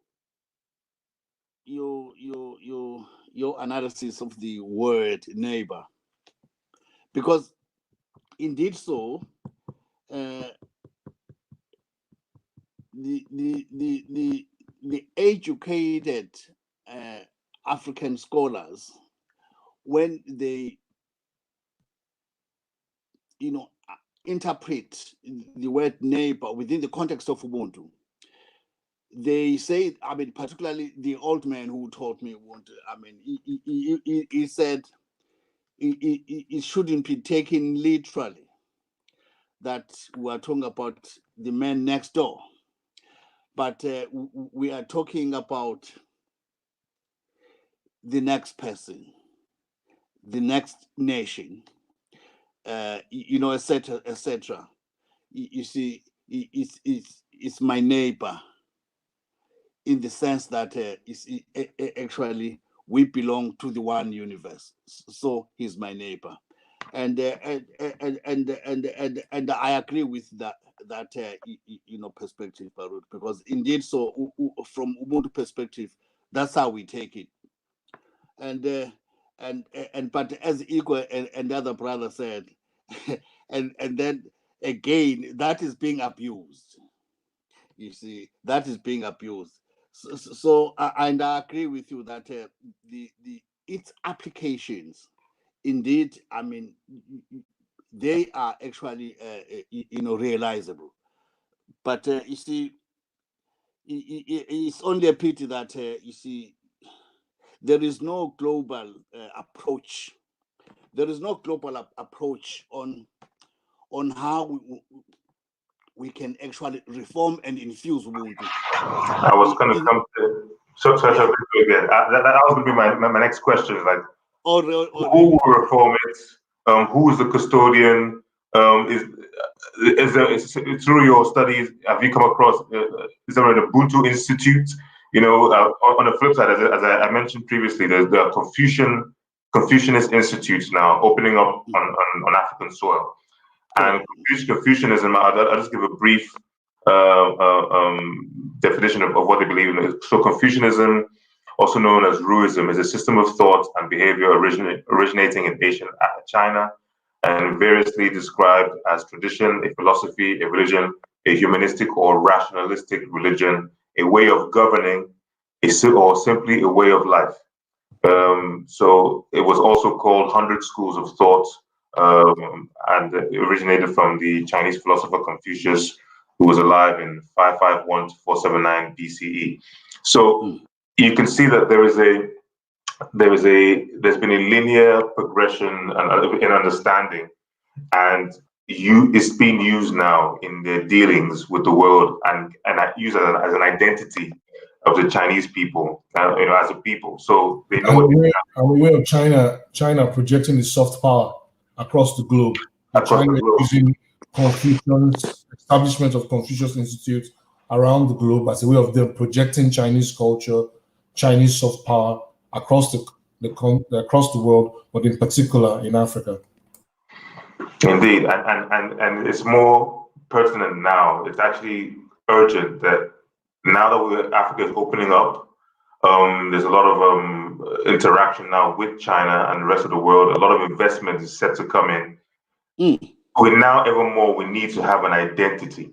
D: analysis of the word neighbor, because indeed so, the educated African scholars, when they interpret the word neighbor within the context of Ubuntu, they say, I mean, particularly the old man who taught me Ubuntu, I mean, he said it shouldn't be taken literally that we are talking about the man next door, but we are talking about the next person, the next nation, etc., etc. You see, it's my neighbor, in the sense that actually we belong to the one universe. So he's my neighbor, and I agree with that perspective, Barut, because indeed, so from Ubuntu perspective, that's how we take it, and but as Igbo and the other brother said, and then again, that is being abused. You see, that is being abused. So and I agree with you that its applications, indeed, I mean, they are actually realizable. But you see, it's only a pity that you see there is no global approach. There is no global approach on how we can actually reform and infuse Ubuntu.
A: I was going to come to again. That was going to be my next question. Like, who will reform it? Who is the custodian? Is there through your studies, have you come across? Is there an Ubuntu Institute? On the flip side, as I mentioned previously, there's the Confucianist institutes now opening up on African soil. And Confucianism, I'll just give a brief definition of what they believe in. So Confucianism, also known as Ruism, is a system of thought and behavior originating in ancient China and variously described as tradition, a philosophy, a religion, a humanistic or rationalistic religion, a way of governing, or simply a way of life. So it was also called 100 Schools of Thought, and it originated from the Chinese philosopher Confucius, who was alive in 551 to 479 BCE. So you can see that there's been a linear progression in understanding, and it's being used now in their dealings with the world, and used as an identity of the Chinese people, as a people. So they know
C: a way of China projecting its soft power across the globe. China using Confucius, establishment of Confucius Institute around the globe as a way of them projecting Chinese culture, Chinese soft power across across the world, but in particular in Africa.
A: Indeed, and it's more pertinent now. It's actually urgent that now that Africa is opening up, there's a lot of interaction now with China and the rest of the world. A lot of investment is set to come in. Now, even more, we need to have an identity.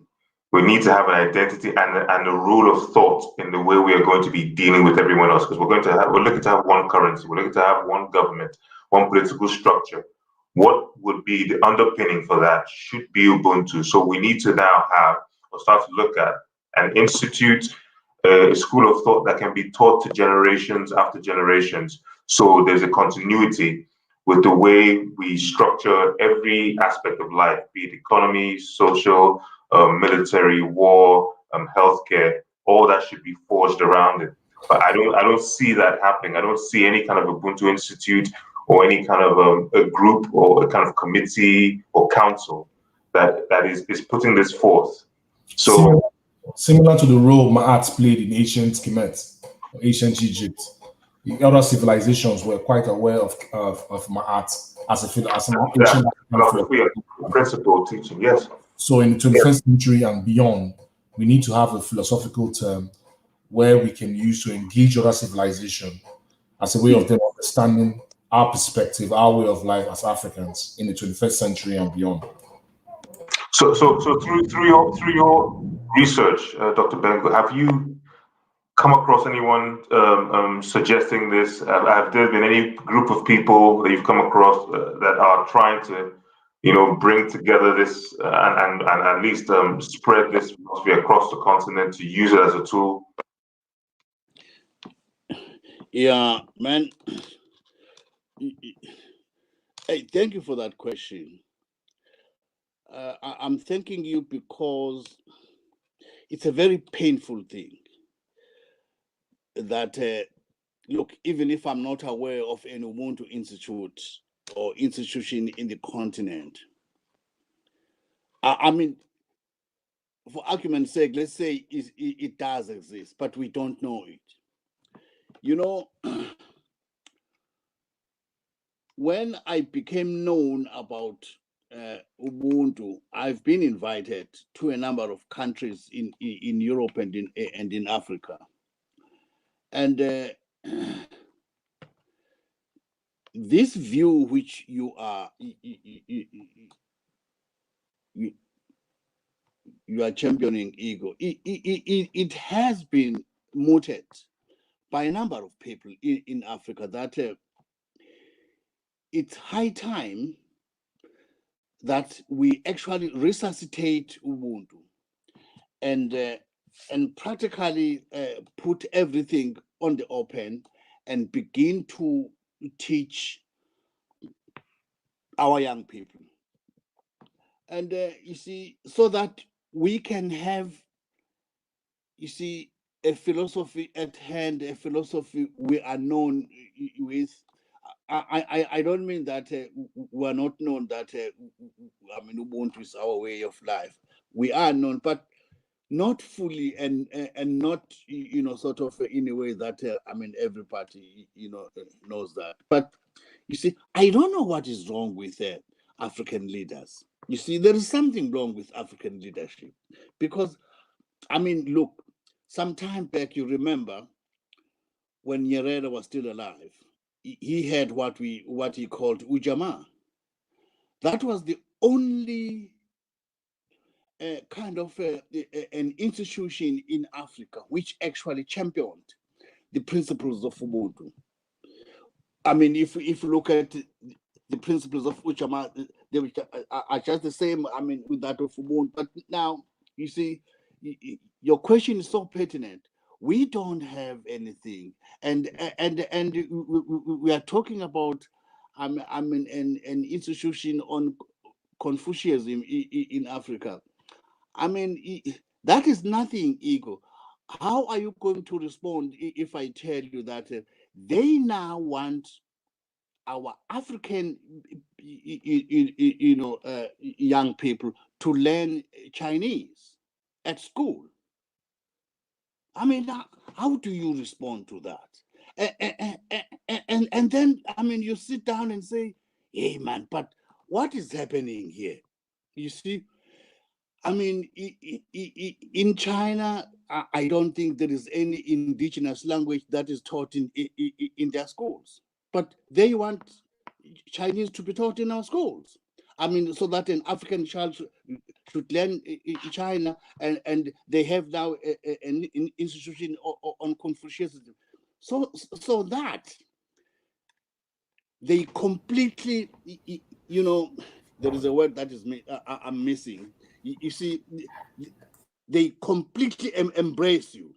A: We need to have an identity and a rule of thought in the way we are going to be dealing with everyone else, because we're looking to have one currency, we're looking to have one government, one political structure. What would be the underpinning for that should be Ubuntu. So we need to now have, or start to look at, an institute, a school of thought that can be taught to generations after generations. So there's a continuity with the way we structure every aspect of life, be it economy, social, military, war, healthcare. All that should be forged around it. But I don't see that happening. I don't see any kind of Ubuntu Institute or any kind of a group or a kind of committee or council that is putting this forth. So
C: similar to the role Ma'at played in ancient Kemet, ancient Egypt. The other civilizations were quite aware of Ma'at as an ancient
A: principle teaching, yes.
C: So in the 21st century and beyond, we need to have a philosophical term where we can use to engage other civilization as a way of them understanding our perspective, our way of life as Africans in the 21st century and beyond.
A: So through your research, Dr. Bengo, have you come across anyone suggesting this? Have there been any group of people that you've come across that are trying to, bring together this and at least spread this philosophy across the continent to use it as a tool
D: Yeah, man. Hey, thank you for that question. I'm thanking you because it's a very painful thing that, look, even if I'm not aware of any Ubuntu institute or institution in the continent, I mean, for argument's sake, let's say it does exist, but we don't know it. You know, when I became known about Ubuntu, I've been invited to a number of countries in Europe and in Africa. And this view which you are championing, ego, it has been mooted by a number of people in Africa that it's high time that we actually resuscitate Ubuntu and practically put everything on the open and begin to teach our young people. And you see, so that we can have, you see, a philosophy at hand, a philosophy we are known with. I don't mean that we are not known that, I mean, Ubuntu is our way of life. We are known, but not fully and not, you know, sort of in a way that, I mean, everybody, you know, knows that. But you see, I don't know what is wrong with African leaders. You see, there is something wrong with African leadership because, I mean, look, some time back, you remember when Nyerere was still alive, he had what he called Ujamaa. That was the only kind of an institution in Africa which actually championed the principles of Ubuntu. I mean, if you look at the principles of Ujamaa, they are just the same, I mean, with that of Ubuntu. But now, you see, your question is so pertinent. We don't have anything, and we are talking about, I mean, an institution on Confucianism in Africa. I mean, that is nothing, ego. How are you going to respond if I tell you that they now want our African, you know, young people to learn Chinese at school? I mean, how do you respond to that? And then, I mean, you sit down and say, hey, man, but what is happening here? You see, I mean, in China, I don't think there is any indigenous language that is taught in their schools, but they want Chinese to be taught in our schools. I mean, so that an African child should learn in China, and they have now an institution on Confucianism. So that they completely, you know, there is a word that is I'm missing. You see, they completely embrace you,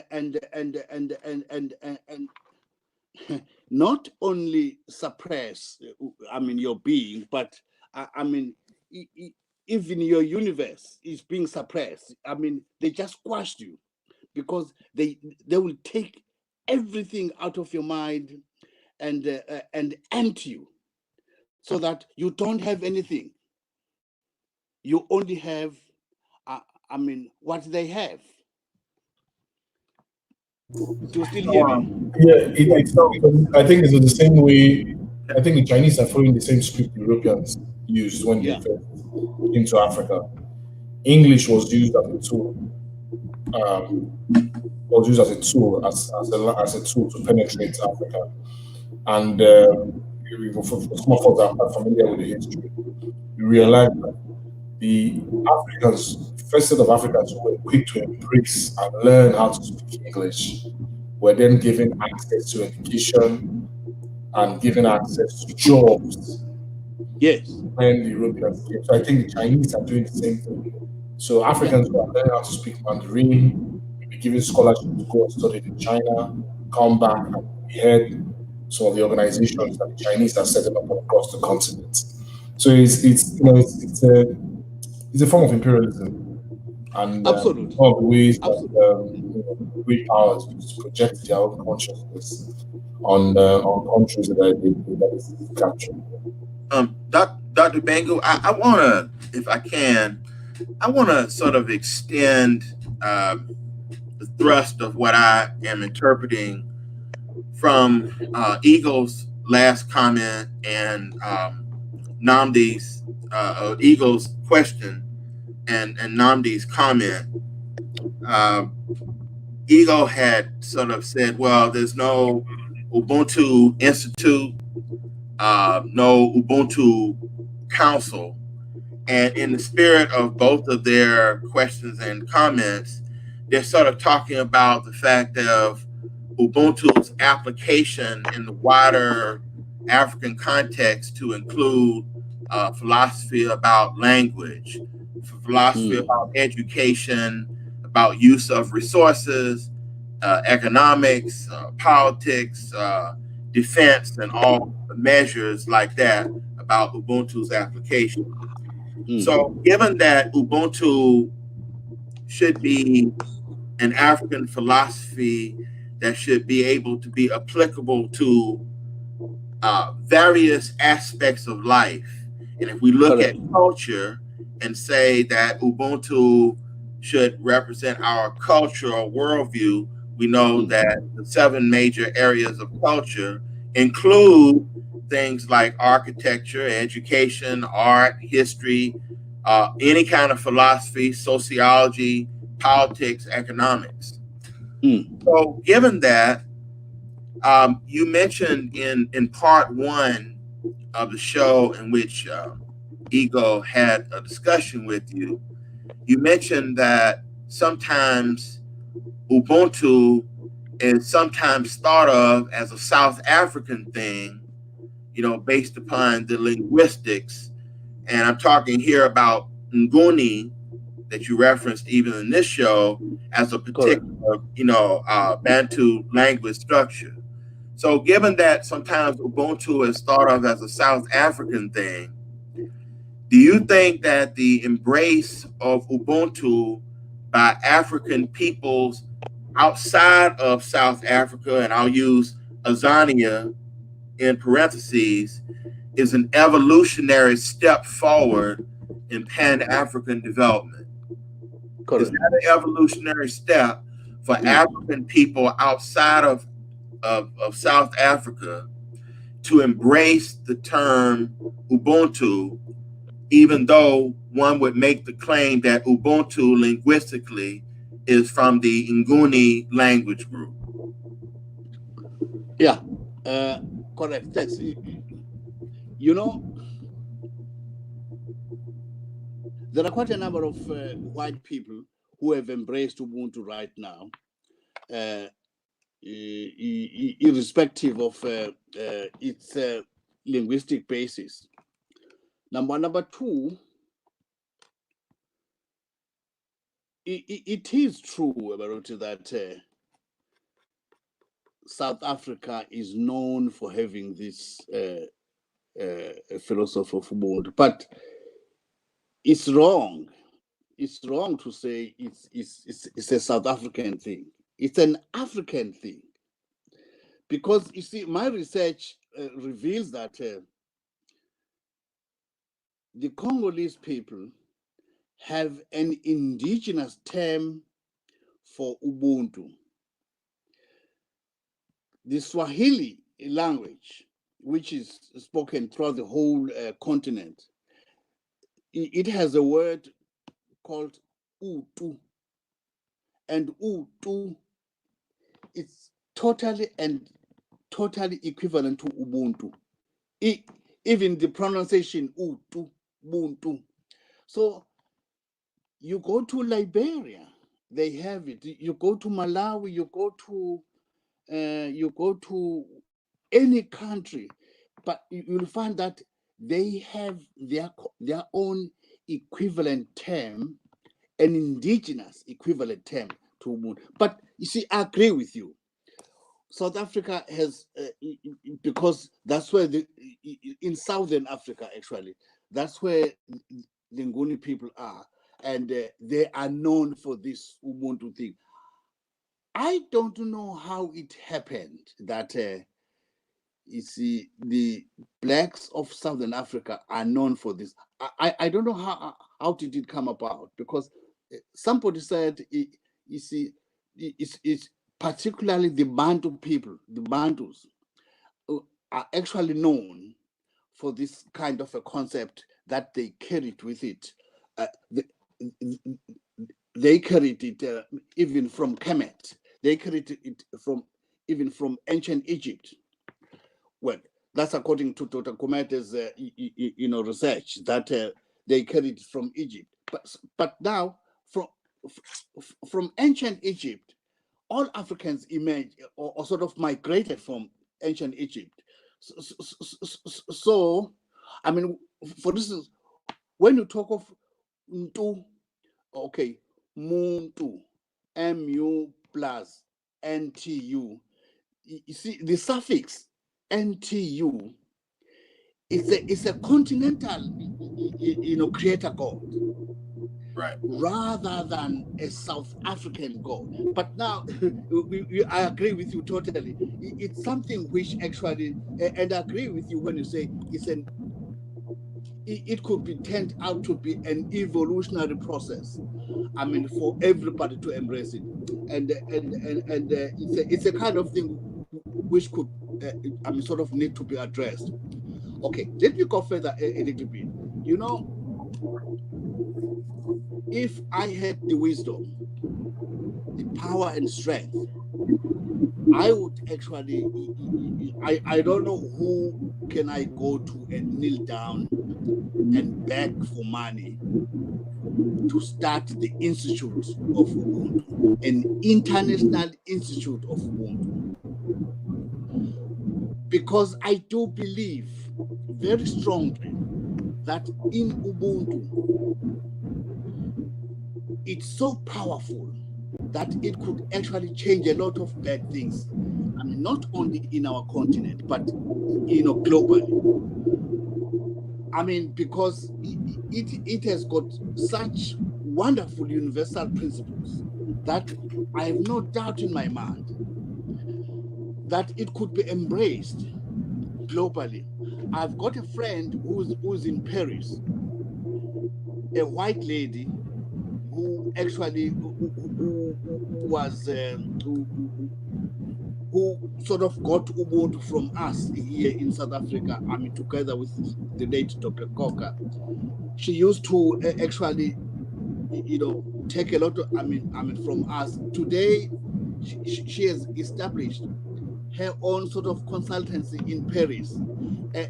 D: and not only suppress, I mean, your being, but I mean, even your universe is being suppressed. I mean, they just squashed you because they will take everything out of your mind and empty you, so that you don't have anything. You only have, I mean, what they have. Do you still hear me?
C: Yeah, it's not because I think it's the same way. I think the Chinese are following the same script Europeans used when they first into Africa. English was used as a tool. As a tool to penetrate Africa, and for some of us that are familiar with the history, you realize that the Africans, the first set of Africans who were quick to embrace and learn how to speak English, were then given access to education and given access to jobs.
D: Yes.
C: When the Europeans came. So I think the Chinese are doing the same thing. So Africans who are learning how to speak Mandarin will be given scholarships to go and study in China. come back and head some of the organizations that the Chinese are setting up across the continent. So it's a form of imperialism, and
D: Absolutely.
C: one of the ways that
D: Absolutely.
C: great powers use to project their own consciousness on countries that is captured.
B: Dr. Bango, I want to, if I can, I want to sort of extend the thrust of what I am interpreting from Eagle's last comment and Namdi's Eagle's question and Namdi's comment. Eagle had sort of said, well, there's no Ubuntu Institute, no Ubuntu Council. And in the spirit of both of their questions and comments, they're sort of talking about the fact of Ubuntu's application in the wider African context to include philosophy about language, philosophy about education, about use of resources, economics, politics, defense, and all measures like that about Ubuntu's application. So given that Ubuntu should be an African philosophy that should be able to be applicable to various aspects of life, and if we look at culture and say that Ubuntu should represent our cultural worldview, we know that the 7 major areas of culture include things like architecture, education, art, history, any kind of philosophy, sociology, politics, economics. So given that, you mentioned in part 1 of the show in which Ego had a discussion with you, you mentioned that sometimes Ubuntu is sometimes thought of as a South African thing, based upon the linguistics. And I'm talking here about Nguni, that you referenced even in this show, as a particular, Bantu language structure. So given that sometimes Ubuntu is thought of as a South African thing, do you think that the embrace of Ubuntu by African peoples outside of South Africa, and I'll use Azania in parentheses, is an evolutionary step forward in Pan-African development? Is that an evolutionary step for African people outside of South Africa to embrace the term Ubuntu, even though one would make the claim that Ubuntu linguistically is from the Nguni language group?
D: Yeah, correct. Thanks. There are quite a number of white people who have embraced Ubuntu right now, irrespective of its linguistic basis. Number 2, it is true, Baruti, that South Africa is known for having this philosophy of Ubuntu, but it's wrong. It's wrong to say it's a South African thing. It's an African thing. Because, you see, my research reveals that the Congolese people have an indigenous term for Ubuntu. The Swahili language, which is spoken throughout the whole continent, it has a word called Utu. And Utu, it's totally equivalent to Ubuntu. Even the pronunciation Utu, Ubuntu. So you go to Liberia, they have it. You go to Malawi, you go to any country, but you'll find that they have their own equivalent term, an indigenous equivalent term to Ubuntu. But you see, I agree with you. South Africa has, because that's where in Southern Africa, actually, that's where the Nguni people are, and they are known for this Ubuntu thing. I don't know how it happened that, you see, the blacks of Southern Africa are known for this. I don't know how did it come about, because somebody said, you see, it's particularly the Bantu people, the Bantus, are actually known for this kind of a concept that they carried with it. They carried it even from Kemet. They carried it even from ancient Egypt. Well, that's according to Dr. Kumete's research, that they carried it from Egypt. But now, from ancient Egypt, all Africans emerged or sort of migrated from ancient Egypt. So, I mean, for instance, when you talk of Ntu, okay, Muntu, MU plus NTU, you see the suffix NTU is a continental, creator god,
B: Right.
D: rather than a South African god. But now, I agree with you totally. It's something which actually, and I agree with you when you say it could be turned out to be an evolutionary process. I mean, for everybody to embrace it, and it's a kind of thing which could, sort of need to be addressed. Okay, let me go further a little bit. You know, if I had the wisdom, the power and strength, I would actually, I don't know who can I go to and kneel down and beg for money to start the Institute of Ubuntu, an international institute of Ubuntu. Because I do believe very strongly that in Ubuntu, it's so powerful that it could actually change a lot of bad things. I mean, not only in our continent, but globally. I mean, because it has got such wonderful universal principles that I have no doubt in my mind that it could be embraced globally. I've got a friend who's in Paris, a white lady who actually who sort of got Ubuntu from us here in South Africa. I mean, together with the late Dr. Coker. She used to actually, take a lot of, from us. Today, she has established her own sort of consultancy in Paris.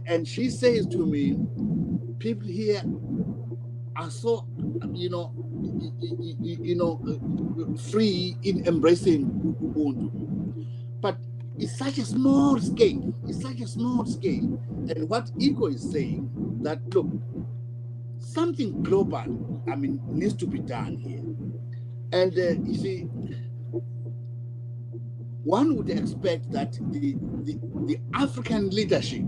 D: And she says to me, people here are so, free in embracing Ubuntu. But it's such a small scale. It's such a small scale. And what Ego is saying, that look, something global, needs to be done here. And you see, one would expect that the African leadership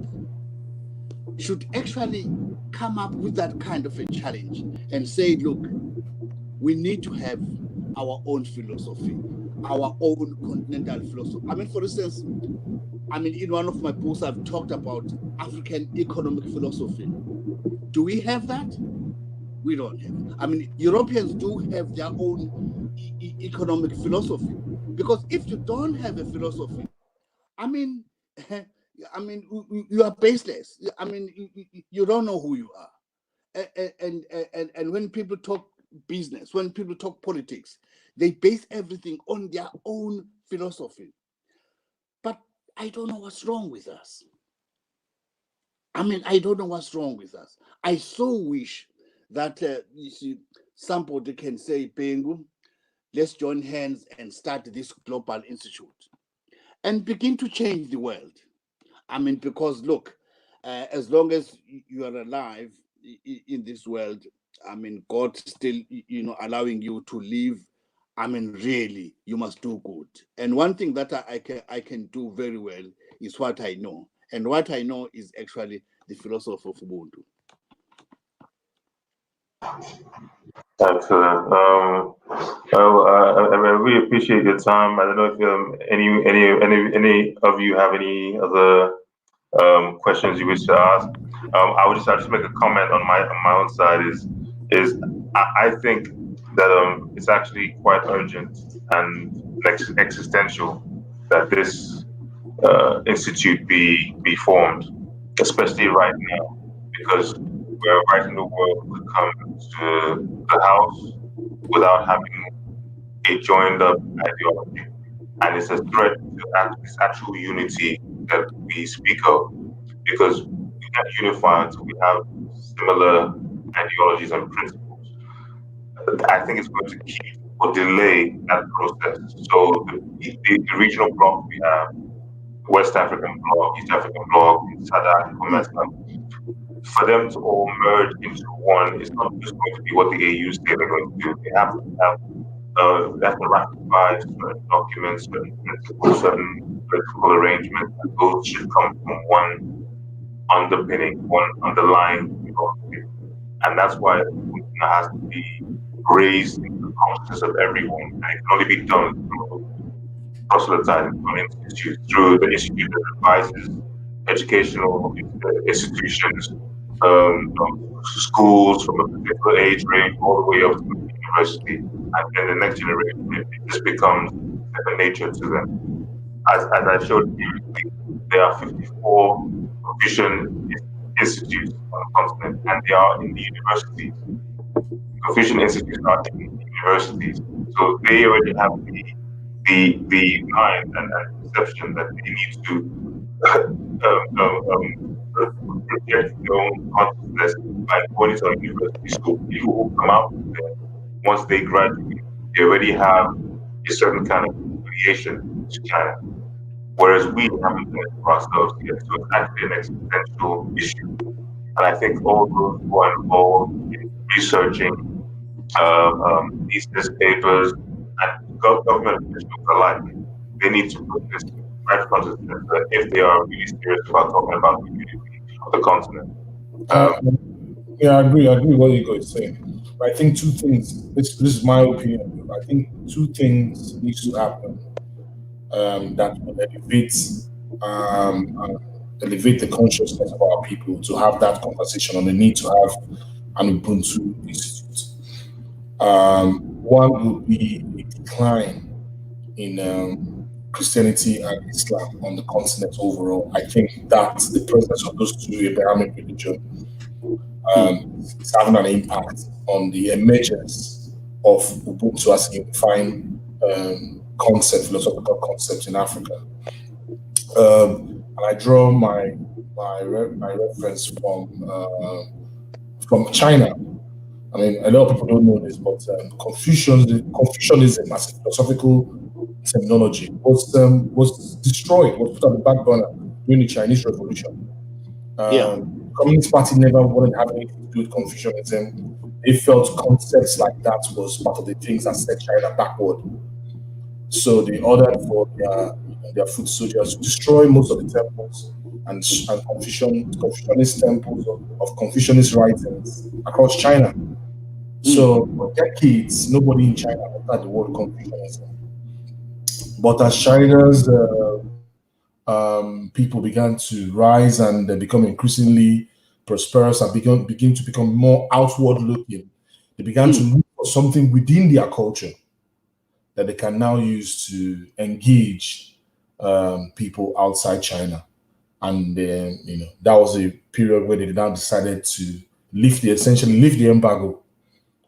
D: should actually come up with that kind of a challenge and say, look, we need to have our own philosophy, our own continental philosophy. I mean, for instance, in one of my books, I've talked about African economic philosophy. Do we have that? We don't have. Europeans do have their own economic philosophy, because if you don't have a philosophy, you are baseless. You don't know who you are. And when people talk business, when people talk politics, they base everything on their own philosophy. But I don't know what's wrong with us. I don't know what's wrong with us. I so wish that you see, somebody can say, Pengu, let's join hands and start this global institute and begin to change the world. Because look, as long as you are alive in this world, God still, allowing you to live I mean, really, you must do good. And one thing that I can do very well is what I know. And what I know is actually the philosophy of Ubuntu.
A: Excellent. I really appreciate your time. I don't know if any of you have any other questions you wish to ask. I just make a comment on my own side is I think that it's actually quite urgent and existential that this institute be formed, especially right now, because we're right in the world could come to the house without having a joined up ideology. And it's a threat to this actual unity that we speak of, because we can't unify until we have similar ideologies and principles. I think it's going to keep or delay that process. So the regional bloc we have, West African bloc, East African bloc, SADC, COMESA, for them to all merge into one, it's not just going to be what the AU say they're going to do. They have to ratify certain documents, certain principles, certain political arrangements, and those should come from one underpinning, one underlying philosophy. And that's why it has to be raised in the consciousness of everyone. And it can only be done through proselytizing from institutes, through the institute that advises educational institutions, schools from a particular age range all the way up to the university, and then the next generation, it just becomes second nature to them. As I showed previously, there are 54 Confucian institutes on the continent, and they are in the universities. Confucian institutes are in the universities, so they already have the mind and perception that they need to project their own consciousness by going to a university school. People who come out there, once they graduate, they already have a certain kind of affiliation to China, whereas we haven't done it for ourselves yet. So it's actually an existential issue. And I think all those who are involved in researching these papers and government officials alike, they need to put this right consciousness that if they are really serious about talking about the unity of the continent.
C: Yeah, I agree with what you guys saying. But I think two things, this is my opinion, I think two things need to happen that will elevate the consciousness of our people to have that conversation on the need to have an Ubuntu institute. One would be a decline in Christianity and Islam on the continent overall. I think that the presence of those two Abrahamic religions is having an impact on the emergence of Ubuntu as a unifying concept, philosophical concept in Africa. And I draw my reference from China. I mean, a lot of people don't know this, but Confucianism as a philosophical terminology was destroyed, was put on the back burner during the Chinese Revolution. The Communist Party never wanted to have anything to do with Confucianism. They felt concepts like that was part of the things that set China backward. So they ordered for their foot soldiers to destroy most of the temples and Confucianist temples of Confucianist writings across China. So for decades, nobody in China heard the word Confucianism. But as China's people began to rise and become increasingly prosperous and begin to become more outward looking, they began to look for something within their culture that they can now use to engage people outside China. And that was a period where they now decided to essentially lift the embargo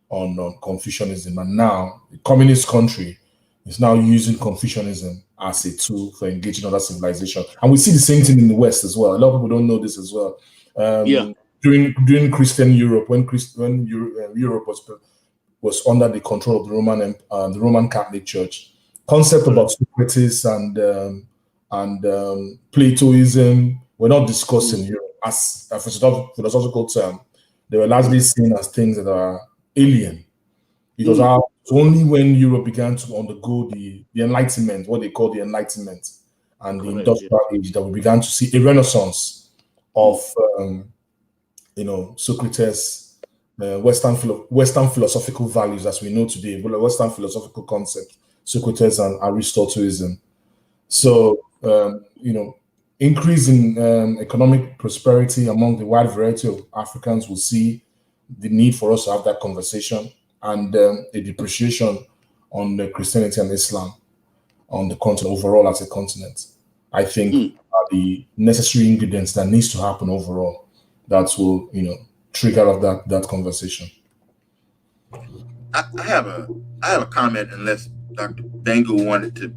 C: on Confucianism. And now the communist country is now using Confucianism as a tool for engaging other civilization. And we see the same thing in the West as well. A lot of people don't know this as well. During Christian Europe, when Europe was under the control of the Roman Catholic Church, concept about Socrates and Platoism were not discussed in Europe as a philosophical term. They were largely seen as things that are alien. It was our So only when Europe began to undergo the Enlightenment, what they call the Enlightenment, and the Industrial Age, that we began to see a renaissance of, Socrates, Western philosophical values as we know today, Western philosophical concept, Socrates and Aristotelism. So, increase in economic prosperity among the wide variety of Africans will see the need for us to have that conversation, and a depreciation on the Christianity and Islam on the continent overall as a continent, I think are the necessary ingredients that needs to happen overall that will, trigger up that conversation.
B: I have a comment, unless Dr. Dangle wanted to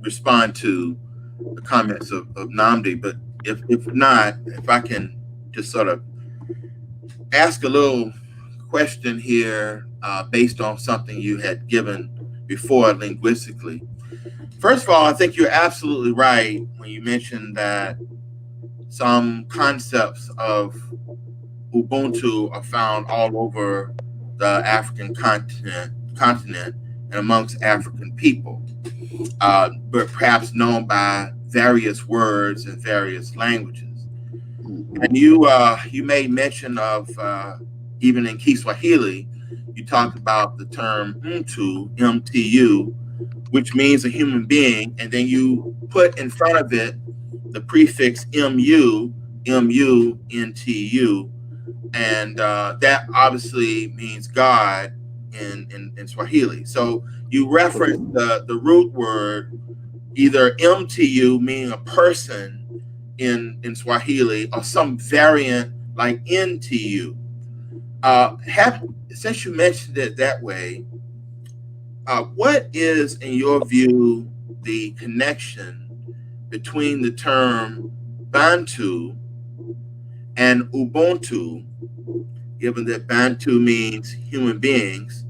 B: respond to the comments of Namdi, but if not, if I can just sort of ask a little question here based on something you had given before linguistically. First of all, I think you're absolutely right when you mentioned that some concepts of Ubuntu are found all over the African continent and amongst African people, but perhaps known by various words and various languages. And you made mention of even in Kiswahili, you talked about the term Mtu, MTU, which means a human being, and then you put in front of it the prefix MU, NTU, and that obviously means God in Swahili. So you reference the root word, either MTU, meaning a person in Swahili, or some variant like NTU. Since you mentioned it that way, what is, in your view, the connection between the term Bantu and Ubuntu, given that Bantu means human beings?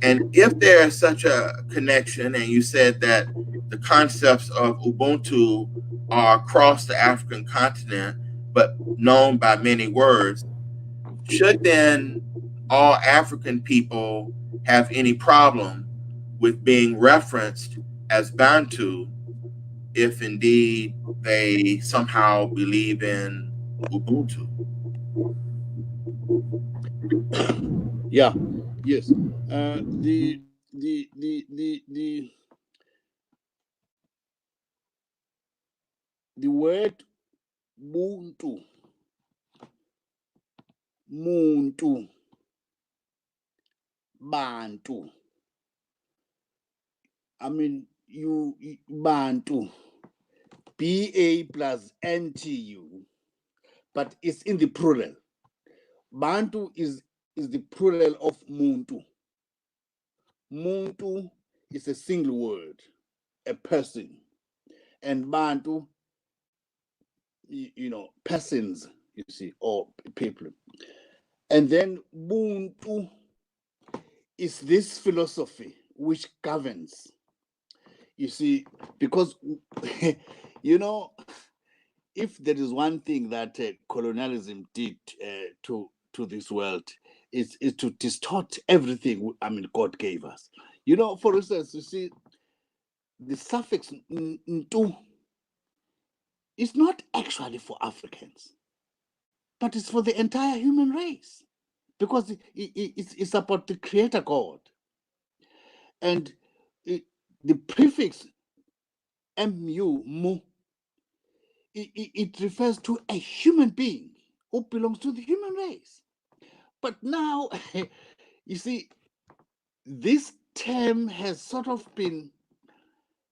B: And if there is such a connection, and you said that the concepts of Ubuntu are across the African continent, but known by many words, should then all African people have any problem with being referenced as Bantu if indeed they somehow believe in Ubuntu?
D: Yeah, yes. The word Ubuntu, Muntu, Bantu. I mean, Bantu, BA plus NTU, but it's in the plural. Bantu is the plural of Muntu. Muntu is a single word, a person, and Bantu, persons, you see, or people. And then Ubuntu is this philosophy which governs, you see, because, if there is one thing that colonialism did to this world, is to distort everything, God gave us. For instance, you see, the suffix Ntu is not actually for Africans, but it's for the entire human race, because it's about the creator God. And the prefix mu, it refers to a human being who belongs to the human race. But now, you see, this term has sort of been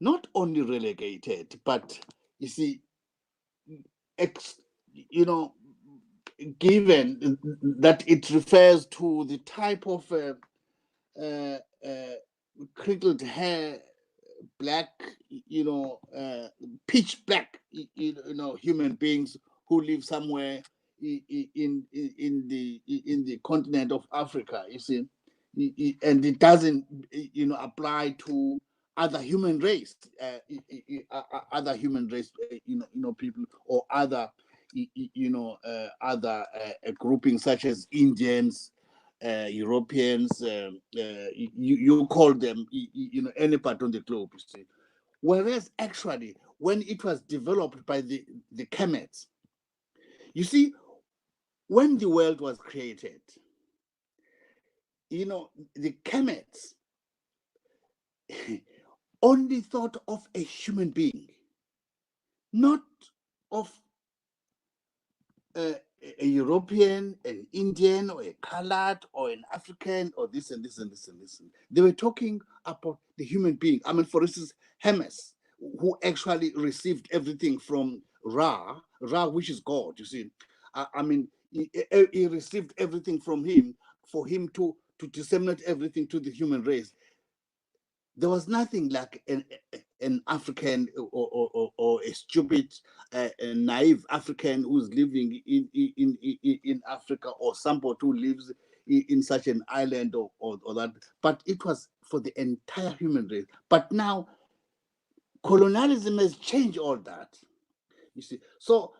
D: not only relegated, but you see, given that it refers to the type of crinkled hair, black, pitch black, human beings who live somewhere in the continent of Africa, you see, and it doesn't, apply to other human race, people, or other, other groupings such as Indians, Europeans, you call them, any part on the globe, you see. Whereas actually, when it was developed by the Kemets, you see, when the world was created, the Kemets only thought of a human being, not of a European, an Indian, or a colored, or an African, or this and this and this and this. They were talking about the human being. I mean, for instance, Hermes, who actually received everything from Ra, which is God, you see. I mean, he received everything from him for him to disseminate everything to the human race. There was nothing like an African or a stupid, a naive African who's living in Africa, or somebody who lives in such an island or that. But it was for the entire human race. But now, colonialism has changed all that. You see, so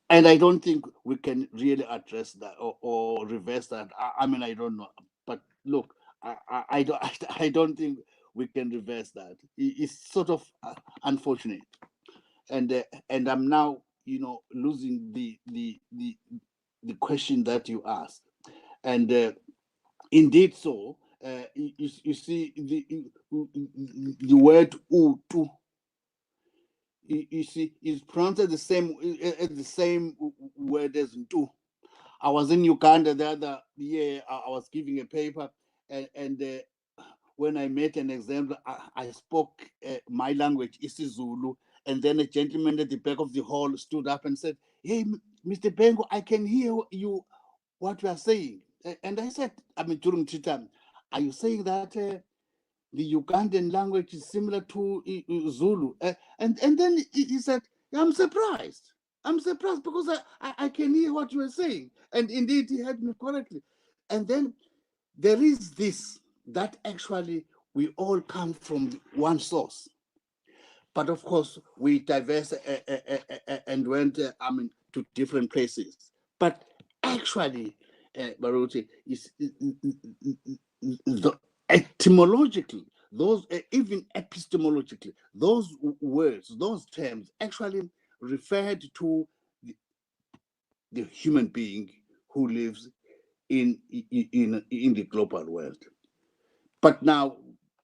D: and I don't think we can really address that or reverse that. I mean, I don't know. But look, I don't think we can reverse that. It's sort of unfortunate, and I'm now losing the question that you asked, and indeed so. You see the word Utu. You see, is pronounced the same word as Ntu. I was in Uganda the other year. I was giving a paper, and when I met an example, I spoke my language, isiZulu, and then a gentleman at the back of the hall stood up and said, "Hey, Mr. Bengo, I can hear you what you are saying." And I said, I mean, during tea time, are you saying that the Ugandan language is similar to Zulu? And then he said, I'm surprised. I'm surprised because I can hear what you are saying. And indeed, he heard me correctly. And then there is this, that actually we all come from one source. But of course, we diverse and went to different places. But actually, Baruti, is etymologically, those even epistemologically, those words, those terms actually referred to the human being who lives in the global world. But now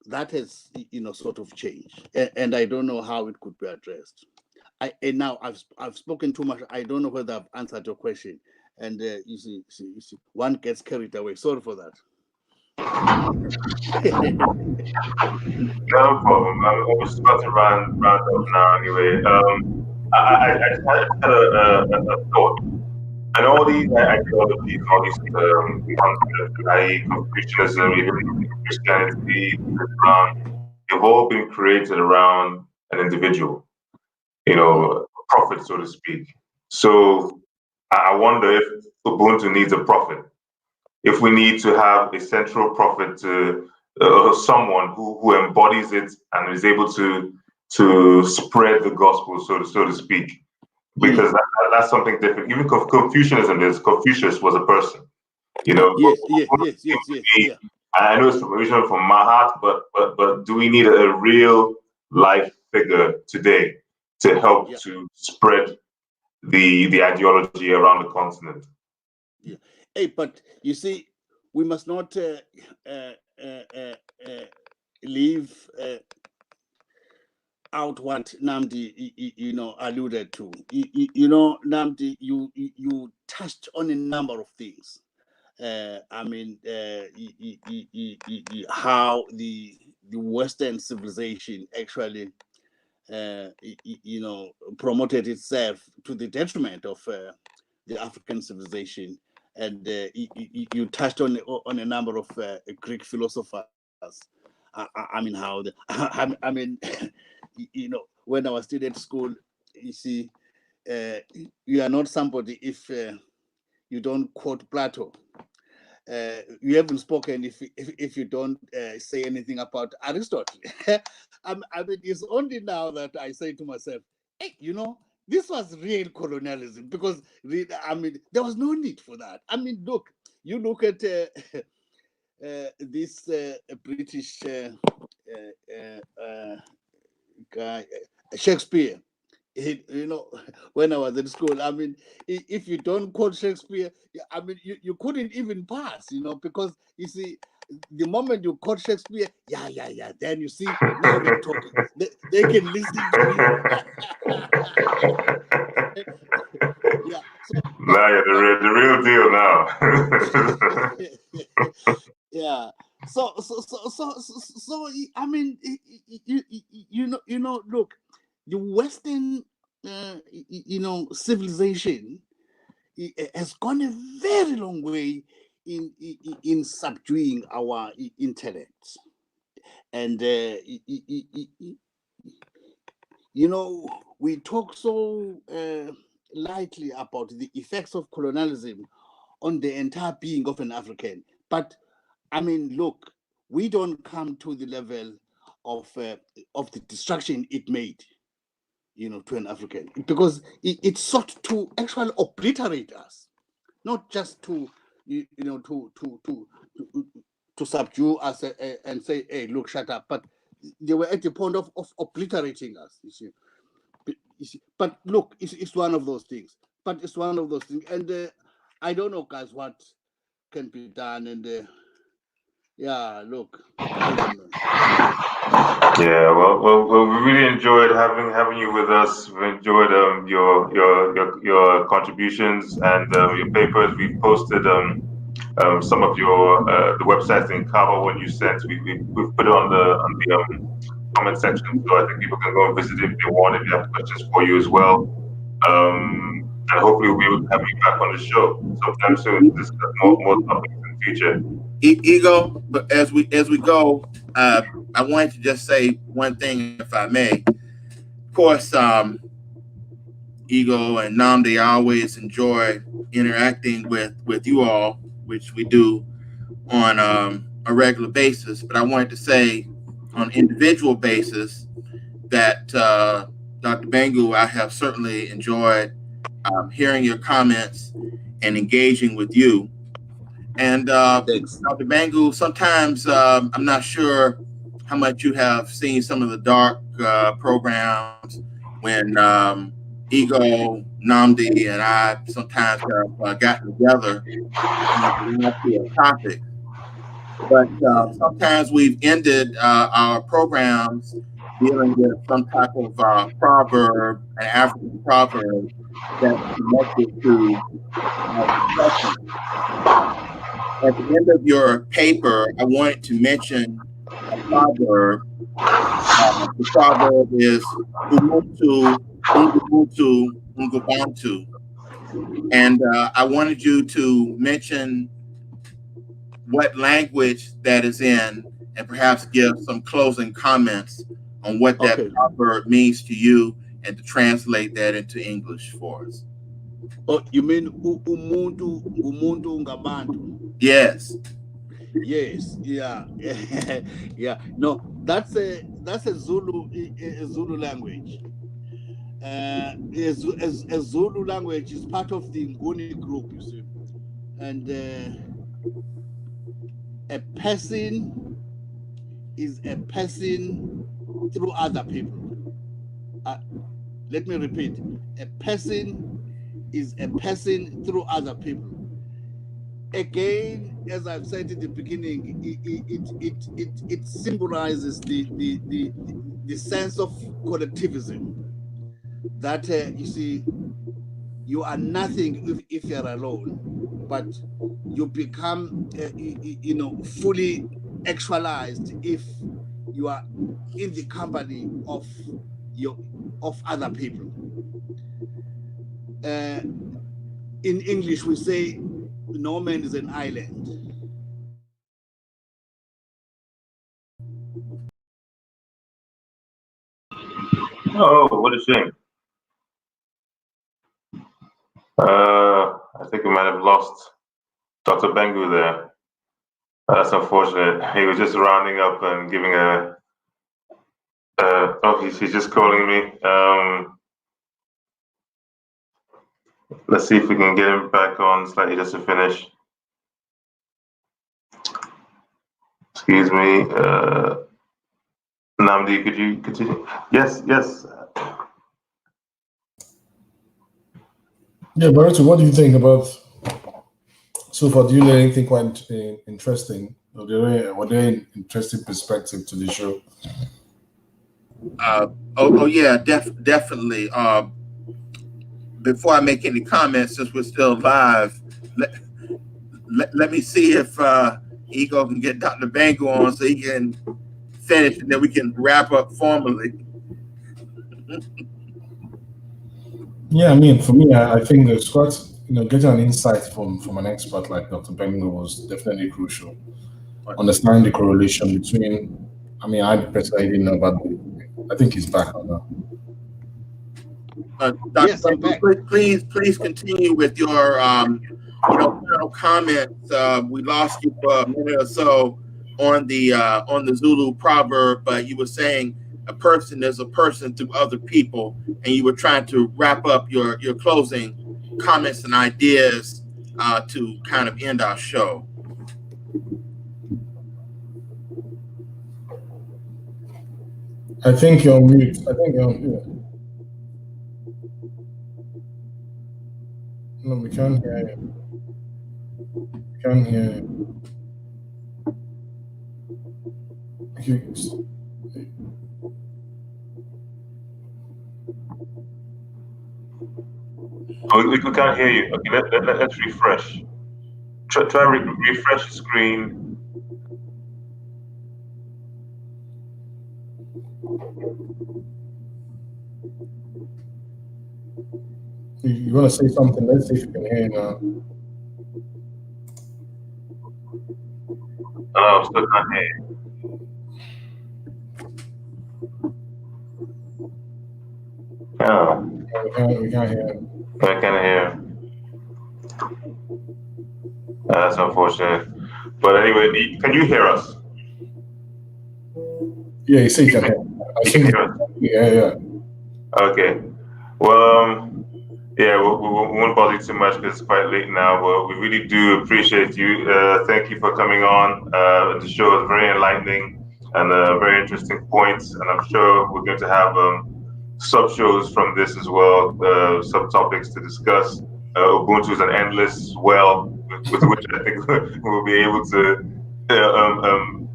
D: that has sort of changed, and I don't know how it could be addressed. And now I've spoken too much. I don't know whether I've answered your question, and you see, one gets carried away. Sorry for that.
A: No problem. I'm just about to round up now anyway. I just had a thought. And all these ideologies, all these concepts, i.e. Confucianism, even Christianity, Islam, they've all been created around an individual, a prophet, so to speak. So I wonder if Ubuntu needs a prophet. If we need to have a central prophet to someone who embodies it and is able to spread the gospel, so to speak, because that's something different. Even Confucianism, Confucius was a person,
D: Yes.
A: I know it's original from my heart, but do we need a real life figure today to help to spread the ideology around the continent?
D: Yeah. Hey, but you see, we must not leave out what Namdi, alluded to. Namdi, you touched on a number of things. I mean, how the Western civilization actually, promoted itself to the detriment of the African civilization. And you touched on a number of Greek philosophers. I mean, how I mean, when I was still at school, you see, you are not somebody if you don't quote Plato. You haven't spoken if you don't say anything about Aristotle. I mean, it's only now that I say to myself, hey, this was real colonialism, because I mean, there was no need for that. I mean, look, you look at this British guy, Shakespeare. You know, when I was in school, I mean, if you don't quote Shakespeare, I mean, you couldn't even pass, you know, because you see, the moment you quote Shakespeare, yeah, then you see, now we're talking. They can listen to you. Yeah. So,
A: now you're the real deal now.
D: yeah. So, I mean, you know, look, the Western, you know, civilization has gone a very long way in subduing our intellect, and you know, we talk so lightly about the effects of colonialism on the entire being of an African, but I mean, look, we don't come to the level of the destruction it made, you know, to an African, because it sought to actually obliterate us, not just to, you know, to subdue us and say, hey, look, shut up. But they were at the point of obliterating us, you see. But look, it's one of those things. But it's one of those things. And I don't know, guys, what can be done. And yeah, look, I don't know.
A: Yeah, well, we really enjoyed having you with us. We enjoyed your contributions and your papers. We posted some of your the websites in Kava when you sent. We've put it on the comment section, so I think people can go and visit if they want. If they have questions for you as well, and hopefully we'll be able to have you back on the show sometime soon to discuss more topics in the future.
B: Ego, but as we go, I wanted to just say one thing, if I may. Of course, Ego and Namdi always enjoy interacting with you all, which we do on a regular basis. But I wanted to say, on an individual basis, that Dr. Bangu, I have certainly enjoyed hearing your comments and engaging with you. And Dr. Bangu, sometimes I'm not sure how much you have seen some of the dark programs when Ego, Namdi, and I sometimes have gotten together on a topic. But sometimes we've ended our programs dealing with some type of proverb, an African proverb that's connected to discussion. At the end of your paper, I wanted to mention a proverb. The proverb is Ubuntu, Ubuntu. And I wanted you to mention what language that is in and perhaps give some closing comments on what that proverb means to you and to translate that into English for us.
D: Oh, you mean umuntu ngabantu?
B: Yes.
D: Yes. Yeah. Yeah. No, that's a Zulu language. A Zulu language is part of the Nguni group, you see, and a person is a person through other people. Let me repeat: a person is a person through other people. Again, as I've said in the beginning, it symbolizes the sense of collectivism. That you see, you are nothing if you're alone, but you become you know, fully actualized if you are in the company of other people. In English, we say no man is an island.
A: Oh, what a shame. I think we might have lost Dr. Bangu there. That's unfortunate. He was just rounding up and giving a. Oh, he's just calling me. Let's see if we can get him back on slightly just to finish. Excuse me. Namdi, could you continue? Yes.
C: Yeah, Baruti, what do you think about so far? Do you learn anything quite interesting? Or were there an interesting perspective to the show?
B: Yeah, definitely. Before I make any comments, since we're still live, let me see if Ego can get Dr. Bango on so he can finish, and then we can wrap up formally.
C: Yeah, I mean, for me, I think it's quite, getting an insight from an expert like Dr. Bengo was definitely crucial. Understanding the correlation between, I personally didn't know about I think he's back on now.
B: Dr.
D: Yes, I'm back.
B: Please continue with your final comments. We lost you for a minute or so on the Zulu proverb, but you were saying a person is a person through other people, and you were trying to wrap up your closing comments and ideas to kind of end our show.
C: I think you're on mute. I think you're on mute. No, we can't hear you. We can't hear you.
A: We can't hear you. Okay, let's refresh. Try refresh the screen.
C: You want to say something? Let's see if you can hear now.
A: Oh, still can't hear you. Oh.
C: We can't hear him.
A: I can't hear. That's unfortunate. But anyway, can you hear us?
C: Yeah, you see, you can hear. I think. Yeah.
A: Okay. Well, yeah, we won't bother you too much because it's quite late now. But we really do appreciate you. Thank you for coming on. The show is very enlightening and very interesting points. And I'm sure we're going to have sub-shows from this as well, subtopics to discuss. Ubuntu is an endless well with which I think we'll be able to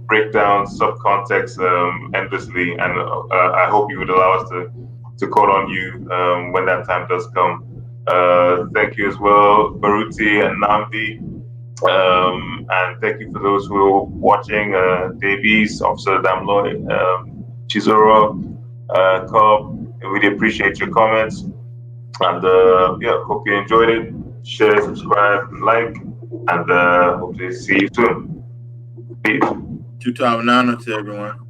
A: break down sub-context endlessly. And I hope you would allow us to call on you when that time does come. Thank you as well, Baruti and Namdi. And thank you for those who are watching, Davies, Officer Damloy, Chizoro, Cobb. I really appreciate your comments. And hope you enjoyed it. Share, subscribe, like, and hopefully see you soon. Peace.
B: Tutu Avanana to everyone.